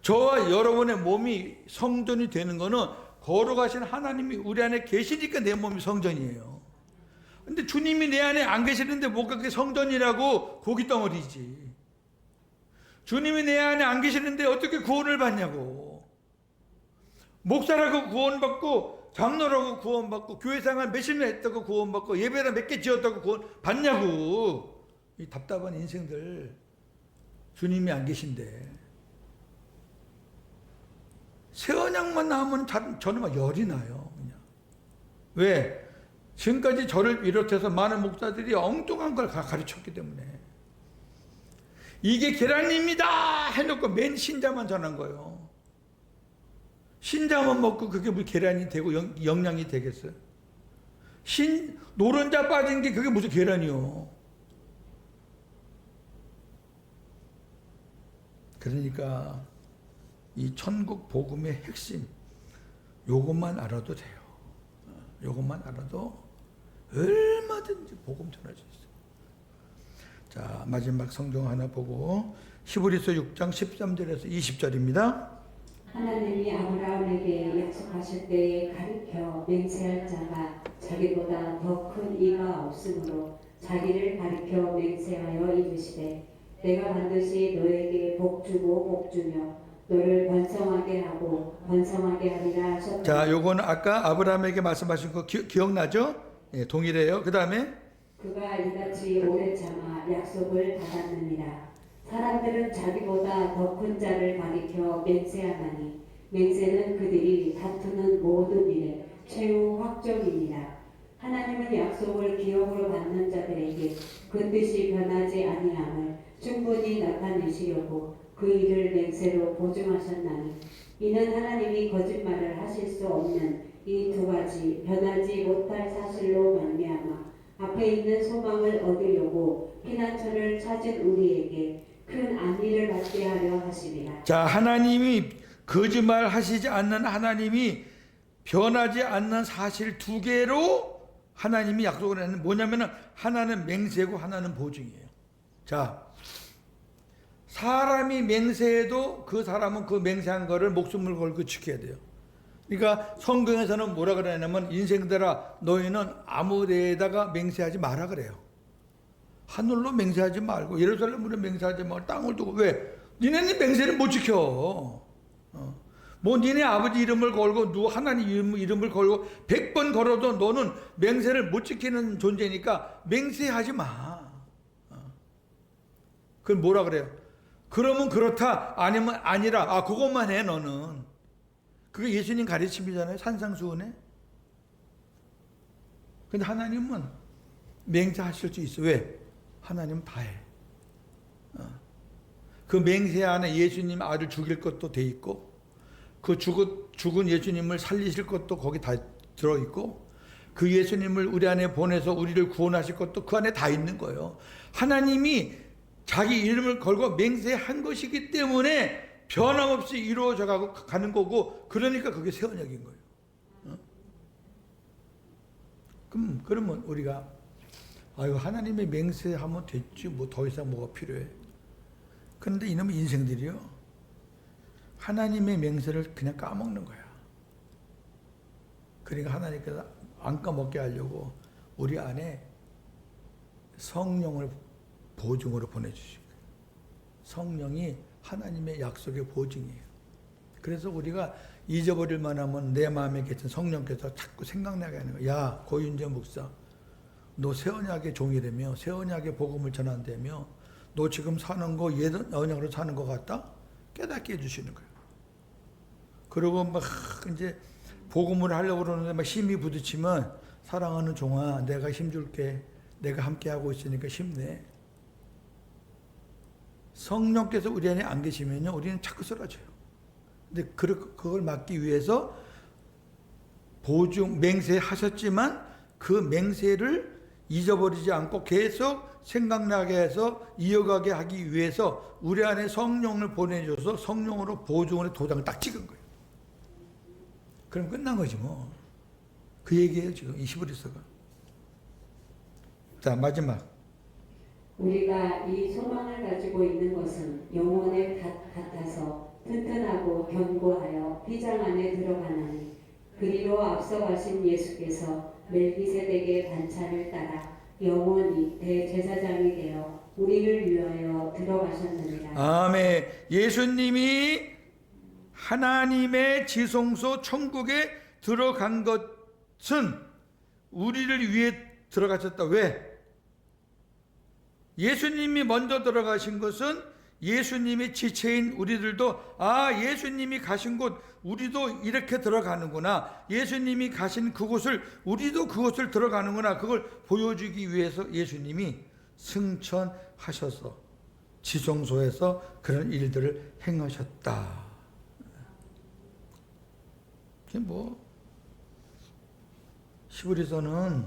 저와 여러분의 몸이 성전이 되는 거는 거룩하신 하나님이 우리 안에 계시니까 내 몸이 성전이에요. 근데 주님이 내 안에 안 계시는데 뭐가 그게 성전이라고 고깃덩어리지. 주님이 내 안에 안 계시는데 어떻게 구원을 받냐고. 목사라고 구원받고 장로라고 구원받고 교회생활 몇십 년 했다고 구원받고 예배를 몇 개 지었다고 구원받냐고. 이 답답한 인생들. 주님이 안 계신데 새 언약만 나오면 저는 막 열이 나요. 그냥. 왜? 지금까지 저를 비롯해서 많은 목사들이 엉뚱한 걸 가르쳤기 때문에. 이게 계란입니다 해놓고 맨 신자만 전한 거예요. 신자만 먹고 그게 뭐 계란이 되고 영양이 되겠어요? 노른자 빠진 게 그게 무슨 계란이요? 그러니까 이 천국 복음의 핵심 요것만 알아도 돼요. 요것만 알아도 얼마든지 복음 전할 수 있어요. 자, 마지막 성경 하나 보고 히브리서 6장 13절에서 20절입니다. 하나님이 아브라함에게 약속하실 때에 가리켜 맹세할 자가 자기보다 더 큰 이가 없으므로 자기를 가리켜 맹세하여 이르시되 내가 반드시 너에게 복 주고 복 주며 너를 번성하게 하고 번성하게 하리라 하셨다. 자, 요거는 아까 아브라함에게 말씀하신 거 기억나죠? 예, 동일해요. 그 다음에 그가 이같이 오래 참아 약속을 받았느니라. 사람들은 자기보다 더 큰 자를 가리켜 맹세하나니 맹세는 그들이 다투는 모든 일에 최후 확정이니라. 하나님은 약속을 기업으로 받는 자들에게 그 뜻이 변하지 아니함을 충분히 나타내시려고 그 일을 맹세로 보증하셨나니 이는 하나님이 거짓말을 하실 수 없는 이 두 가지 변하지 못할 사실로 말미암아 앞에 있는 소망을 얻으려고 피난처를 찾은 우리에게 큰 안위를 받게 하려 하심이라. 자, 하나님이 거짓말 하시지 않는 하나님이 변하지 않는 사실 두 개로 하나님이 약속을 했는 뭐냐면은 하나는 맹세고 하나는 보증이에요. 자, 사람이 맹세해도 그 사람은 그 맹세한 거를 목숨을 걸고 지켜야 돼요. 그러니까 성경에서는 뭐라 그러냐면 인생들아 너희는 아무 데에다가 맹세하지 마라 그래요. 하늘로 맹세하지 말고 예루살렘으로 맹세하지 말고 땅을 두고 왜? 니네는 맹세를 못 지켜. 뭐 니네 아버지 이름을 걸고 누구 하나님 이름을 걸고 100번 걸어도 너는 맹세를 못 지키는 존재니까 맹세하지 마. 그건 뭐라 그래요? 그러면 그렇다 아니면 아니라 그것만 해 너는. 그게 예수님 가르침이잖아요. 산상수훈에. 근데 하나님은 맹세하실 수 있어. 왜? 하나님은 다 해. 그 맹세 안에 예수님 아들 죽일 것도 돼 있고 그 죽은 예수님을 살리실 것도 거기 다 들어있고 그 예수님을 우리 안에 보내서 우리를 구원하실 것도 그 안에 다 있는 거예요. 하나님이 자기 이름을 걸고 맹세한 것이기 때문에 변함없이 이루어져 가는 거고 그러니까 그게 새 언약인 거예요. 그러면 우리가 아유 하나님의 맹세하면 됐지 뭐 더 이상 뭐가 필요해. 그런데 이놈의 인생들이요 하나님의 맹세를 그냥 까먹는 거야. 그러니까 하나님께서 안 까먹게 하려고 우리 안에 성령을 보증으로 보내주시고 성령이 하나님의 약속의 보증이에요. 그래서 우리가 잊어버릴 만하면 내 마음에 계신 성령께서 자꾸 생각나게 하는 거야. 야 고윤재 목사 너 새 언약의 종이라며 새 언약의 복음을 전한다며 너 지금 사는 거 옛 언약으로 사는 것 같다? 깨닫게 해주시는 거예요. 그리고 막 이제 복음을 하려고 그러는데 막 힘이 부딪히면 사랑하는 종아, 내가 힘줄게. 내가 함께하고 있으니까 힘내. 성령께서 우리 안에 안 계시면요, 우리는 자꾸 쓰러져요. 근데 그걸 막기 위해서 보증, 맹세하셨지만 그 맹세를 잊어버리지 않고 계속 생각나게 해서 이어가게 하기 위해서 우리 안에 성령을 보내줘서 성령으로 보증원의 도장을 딱 찍은 거예요. 그럼 끝난 거지 뭐. 그 얘기예요 지금 이 히브리서가. 자, 마지막. 우리가 이 소망을 가지고 있는 것은 영혼의 갓 같아서 튼튼하고 견고하여 휘장 안에 들어가나니 그리로 앞서가신 예수께서 멜기세덱의 반차를 따라 영원히 대제사장이 되어 우리를 위하여 들어가셨느니라. 아멘. 예수님이 하나님의 지성소 천국에 들어간 것은 우리를 위해 들어가셨다. 왜? 예수님이 먼저 들어가신 것은 예수님의 지체인 우리들도 예수님이 가신 곳 우리도 이렇게 들어가는구나. 예수님이 가신 그곳을 우리도 그곳을 들어가는구나. 그걸 보여주기 위해서 예수님이 승천하셔서 지성소에서 그런 일들을 행하셨다. 히브리서는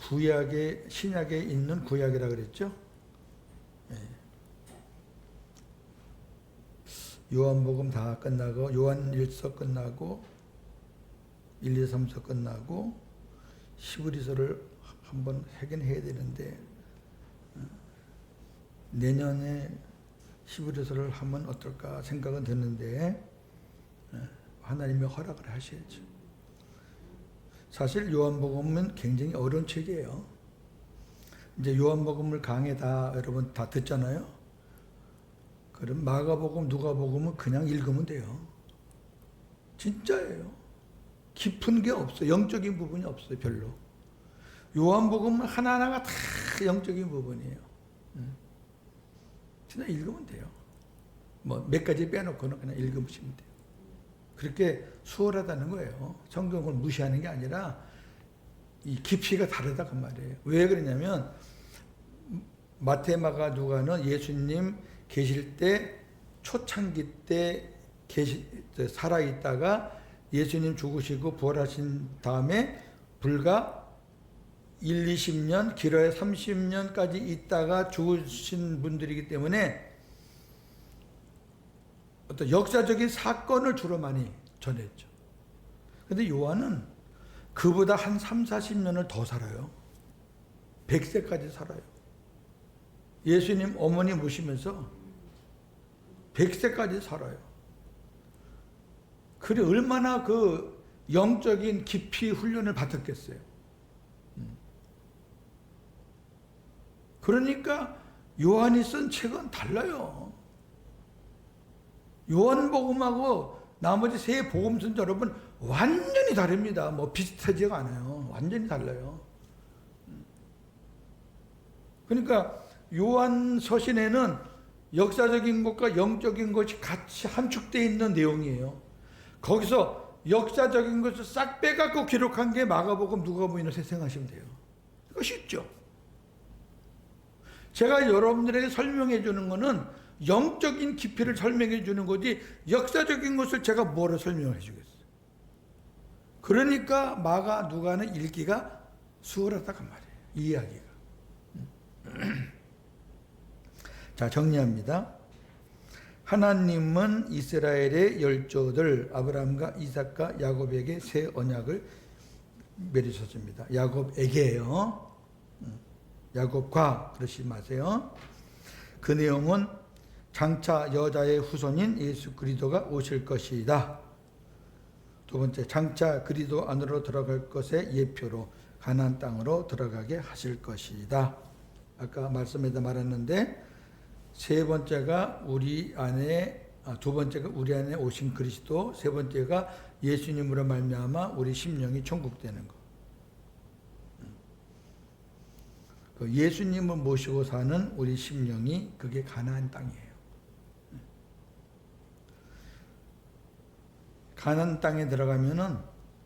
구약에 신약에 있는 구약이라 그랬죠. 요한복음 다 끝나고 요한 1서 끝나고 1, 2, 3서 끝나고 히브리서를 한번 하긴 해야 되는데 내년에 히브리서를 하면 어떨까 생각은 드는데 하나님의 허락을 하셔야죠. 사실 요한복음은 굉장히 어려운 책이에요. 이제 요한복음을 강의 다 여러분 다 듣잖아요. 그럼 마가복음, 누가복음은 그냥 읽으면 돼요. 진짜예요. 깊은 게 없어요. 영적인 부분이 없어요. 별로. 요한복음은 하나하나가 다 영적인 부분이에요. 그냥 읽으면 돼요. 뭐 몇 가지 빼놓고는 그냥 읽으시면 돼요. 그렇게 수월하다는 거예요. 성경을 무시하는 게 아니라 이 깊이가 다르다 그 말이에요. 왜 그러냐면 마태, 마가, 누가는 예수님 계실 때 초창기 때 살아 있다가 예수님 죽으시고 부활하신 다음에 불과 1, 20년, 길어야 30년까지 있다가 죽으신 분들이기 때문에 어떤 역사적인 사건을 주로 많이 전했죠. 그런데 요한은 그보다 한 3, 40년을 더 살아요. 100세까지 살아요. 예수님 어머니 모시면서 100세까지 살아요. 그래 얼마나 그 영적인 깊이 훈련을 받았겠어요. 그러니까 요한이 쓴 책은 달라요. 요한복음하고 나머지 세 복음서는 여러분 완전히 다릅니다. 뭐 비슷하지가 않아요. 완전히 달라요. 그러니까 요한 서신에는 역사적인 것과 영적인 것이 같이 함축되어 있는 내용이에요. 거기서 역사적인 것을 싹 빼갖고 기록한 게 마가복음, 누가복음이라고 생각하시면 돼요. 그거 쉽죠? 제가 여러분들에게 설명해 주는 거는 영적인 깊이를 설명해 주는 거지 역사적인 것을 제가 뭐로 설명해 주겠어요. 그러니까 마가, 누가는 읽기가 수월하다고 말이에요. 이해하기가. 자, 정리합니다. 하나님은 이스라엘의 열조들 아브라함과 이삭과 야곱에게 새 언약을 맺으셨습니다. 야곱에게요. 야곱과 그러지 마세요. 그 내용은 장차 여자의 후손인 예수 그리스도가 오실 것이다. 두 번째, 장차 그리스도 안으로 들어갈 것의 예표로 가나안 땅으로 들어가게 하실 것이다. 아까 말씀에다 말했는데 세 번째가 우리 안에 두 번째가 우리 안에 오신 그리스도, 세 번째가 예수님으로 말미암아 우리 심령이 천국되는 것. 그 예수님을 모시고 사는 우리 심령이 그게 가나안 땅이에요. 가나안 땅에 들어가면은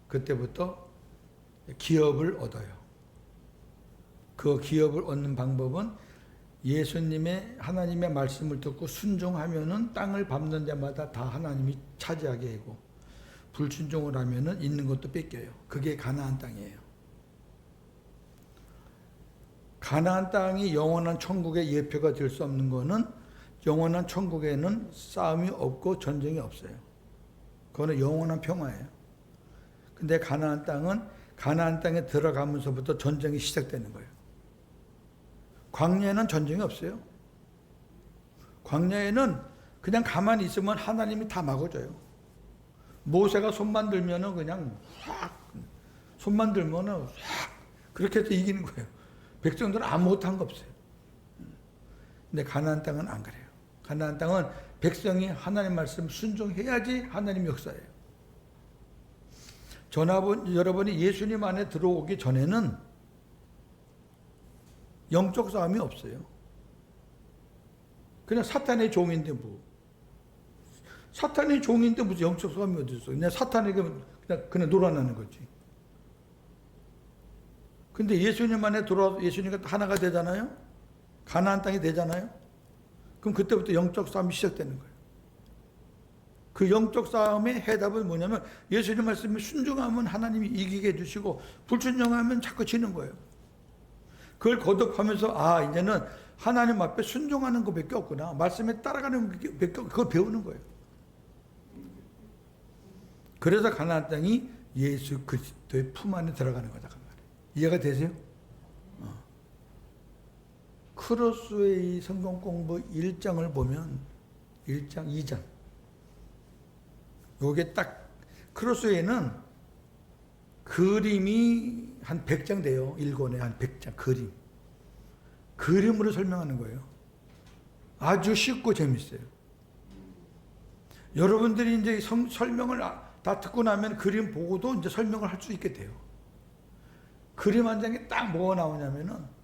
그때부터 기업을 얻어요. 그 기업을 얻는 방법은 예수님의 하나님의 말씀을 듣고 순종하면은 땅을 밟는 데마다 다 하나님이 차지하게 하고, 불순종을 하면은 있는 것도 뺏겨요. 그게 가나안 땅이에요. 가나안 땅이 영원한 천국의 예표가 될 수 없는 것은, 영원한 천국에는 싸움이 없고 전쟁이 없어요. 그거는 영원한 평화예요. 근데 가나안 땅은 가나안 땅에 들어가면서부터 전쟁이 시작되는 거예요. 광야에는 전쟁이 없어요. 광야에는 그냥 가만히 있으면 하나님이 다 막아줘요. 모세가 손만 들면은 그냥 확, 손만 들면은 확, 그렇게 해서 이기는 거예요. 백성들은 아무것도 한 거 없어요. 근데 가나안 땅은 안 그래요. 가나안 땅은 백성이 하나님 말씀 순종해야지 하나님 역사예요. 여러분이 예수님 안에 들어오기 전에는 영적 싸움이 없어요. 그냥 사탄의 종인데 뭐. 사탄의 종인데 무슨 영적 싸움이 어디 있어. 그냥 사탄에게 그냥 놀아나는 거지. 근데 예수님 안에 들어와서 예수님과 하나가 되잖아요. 가나안 땅이 되잖아요. 그럼 그때부터 영적 싸움이 시작되는 거예요. 그 영적 싸움의 해답은 뭐냐면 예수님 말씀에 순종하면 하나님이 이기게 해주시고, 불순종하면 자꾸 지는 거예요. 그걸 거듭하면서 이제는 하나님 앞에 순종하는 것밖에 없구나, 말씀에 따라가는 것밖에, 그걸 배우는 거예요. 그래서 가나안 땅이 예수 그리스도의 품 안에 들어가는 거다. 이해가 되세요? 크로스웨이 성경 공부 1장을 보면 1장, 2장 요게 딱, 크로스웨이는 그림이 한 100장 돼요. 1권에 한 100장 그림으로 설명하는 거예요. 아주 쉽고 재밌어요. 여러분들이 이제 설명을 다 듣고 나면 그림 보고도 이제 설명을 할 수 있게 돼요. 그림 한 장에 딱 뭐가 나오냐면은,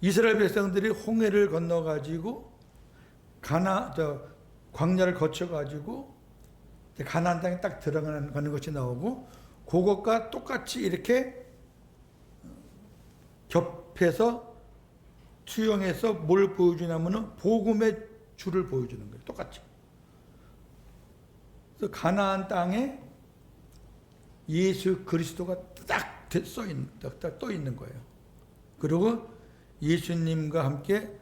이스라엘 백성들이 홍해를 건너가지고 광야를 거쳐가지고 가나안 땅에 딱 들어가는 것이 나오고, 그것과 똑같이 이렇게 겹해서 투영해서 뭘 보여주냐면은 복음의 줄을 보여주는 거예요. 똑같이. 그래서 가나안 땅에 예수 그리스도가 딱 떠 있는 거예요. 그리고 예수님과 함께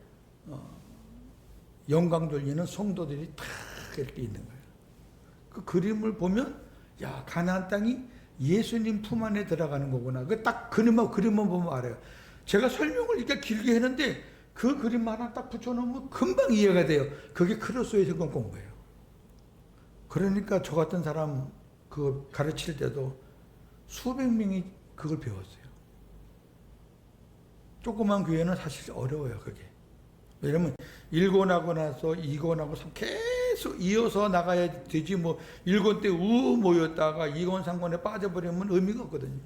영광 돌리는 성도들이 딱 이렇게 있는 거예요. 그 그림을 보면, 야, 가나안 땅이 예수님 품 안에 들어가는 거구나. 그 딱 그림만 보면 알아요. 제가 설명을 이렇게 길게 했는데 그 그림 하나 딱 붙여놓으면 금방 이해가 돼요. 그게 크로스웨이 성경 공부예요. 그러니까 저 같은 사람 그 가르칠 때도 수백 명이 그걸 배웠어요. 조그만 교회는 사실 어려워요, 그게. 왜냐면 1권 하고 나서 2권 하고 3권 계속 이어서 나가야 되지, 뭐 1권 때 모였다가 2권 3권에 빠져버리면 의미가 없거든요.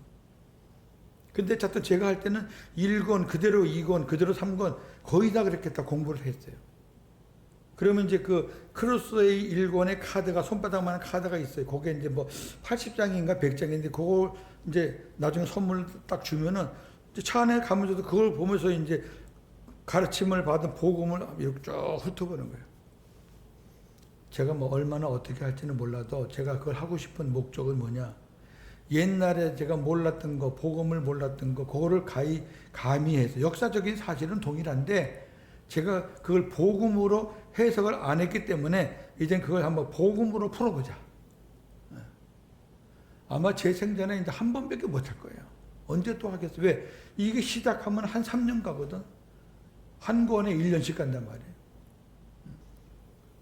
근데 하여튼 제가 할 때는 1권 그대로 2권 그대로 3권 거의 다 그렇게 다 공부를 했어요. 그러면 이제 그 크로스웨이 1권의 카드가, 손바닥만한 카드가 있어요. 그게 이제 뭐 80장인가 100장인데 그걸 이제 나중에 선물 딱 주면은 차 안에 가면서도 그걸 보면서 이제 가르침을 받은 복음을 이렇게 쭉 훑어보는 거예요. 제가 뭐 얼마나 어떻게 할지는 몰라도 제가 그걸 하고 싶은 목적은 뭐냐, 옛날에 제가 몰랐던 거, 복음을 몰랐던 거, 그거를 가미해서, 역사적인 사실은 동일한데 제가 그걸 복음으로 해석을 안 했기 때문에 이젠 그걸 한번 복음으로 풀어보자. 아마 제 생전에 이제 한 번밖에 못 할 거예요. 언제 또 하겠어요? 왜? 이게 시작하면 한 3년 가거든. 한 권에 1년씩 간단 말이에요.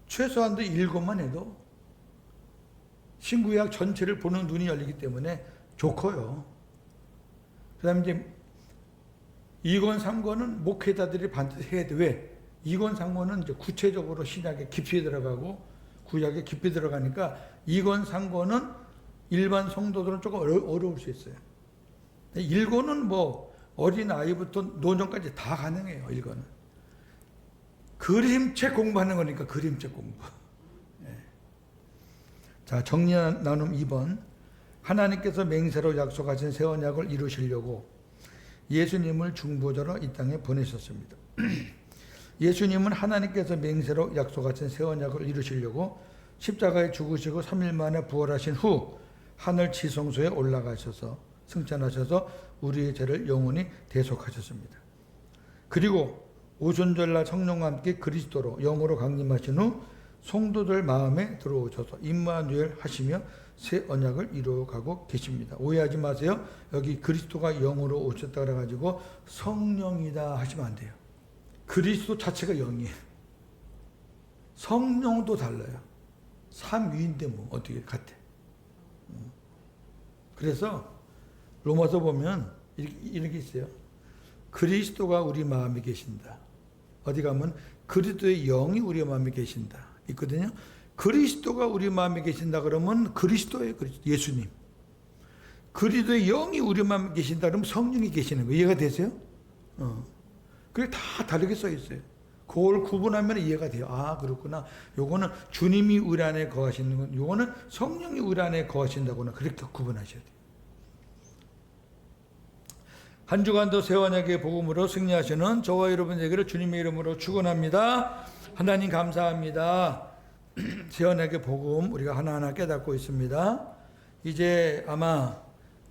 최소한도 1권만 해도 신구약 전체를 보는 눈이 열리기 때문에 좋고요. 그 다음에 이제 2권, 3권은 목회자들이 반드시 해야 돼. 왜? 2권, 3권은 이제 구체적으로 신약에 깊이 들어가고 구약에 깊이 들어가니까 2권, 3권은 일반 성도들은 조금 어려울 수 있어요. 1권은 뭐 어린 아이부터 노년까지 다 가능해요. 1권은. 그림책 공부하는 거니까 그림책 공부. 자, 정리 나눔 2번. 하나님께서 맹세로 약속하신 새 언약을 이루시려고 예수님을 중보자로 이 땅에 보내셨습니다. 예수님은 하나님께서 맹세로 약속하신 새 언약을 이루시려고 십자가에 죽으시고 3일 만에 부활하신 후 하늘 지성소에 올라가셔서 승천하셔서 우리의 죄를 영원히 대속하셨습니다. 그리고 오순절날 성령과 함께 그리스도로 영으로 강림하신 후 성도들 마음에 들어오셔서 임마누엘 하시며 새 언약을 이루어가고 계십니다. 오해하지 마세요. 여기 그리스도가 영으로 오셨다 그래가지고 성령이다 하시면 안 돼요. 그리스도 자체가 영이에요. 성령도 달라요. 삼위인데 뭐 어떻게 같아. 그래서 로마서 보면 이렇게 있어요. 그리스도가 우리 마음에 계신다. 어디 가면 그리스도의 영이 우리 마음에 계신다. 있거든요. 그리스도가 우리 마음에 계신다 그러면 그리스도예요. 예수님. 그리스도의 영이 우리 마음에 계신다 그러면 성령이 계시는 거예요. 이해가 되세요? 그게 다 다르게 써 있어요. 그걸 구분하면 이해가 돼요. 아, 그렇구나. 요거는 주님이 우리 안에 거하시는 건, 요거는 성령이 우리 안에 거하신다구나. 그렇게 구분하셔야 돼요. 한 주간도 새 언약의 복음으로 승리하시는 저와 여러분에게를 주님의 이름으로 축원합니다. 하나님 감사합니다. 새 언약의 복음 우리가 하나하나 깨닫고 있습니다. 이제 아마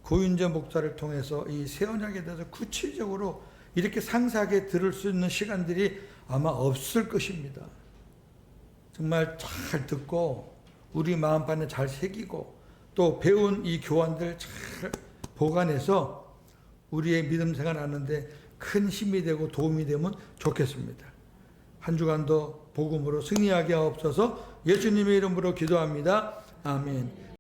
고윤재 목사를 통해서 이 새 언약에 대해서 구체적으로 이렇게 상세하게 들을 수 있는 시간들이 아마 없을 것입니다. 정말 잘 듣고 우리 마음판에 잘 새기고 또 배운 이 교환들 잘 보관해서 우리의 믿음 생활 하는데 큰 힘이 되고 도움이 되면 좋겠습니다. 한 주간도 복음으로 승리하게 하옵소서. 예수님의 이름으로 기도합니다. 아멘.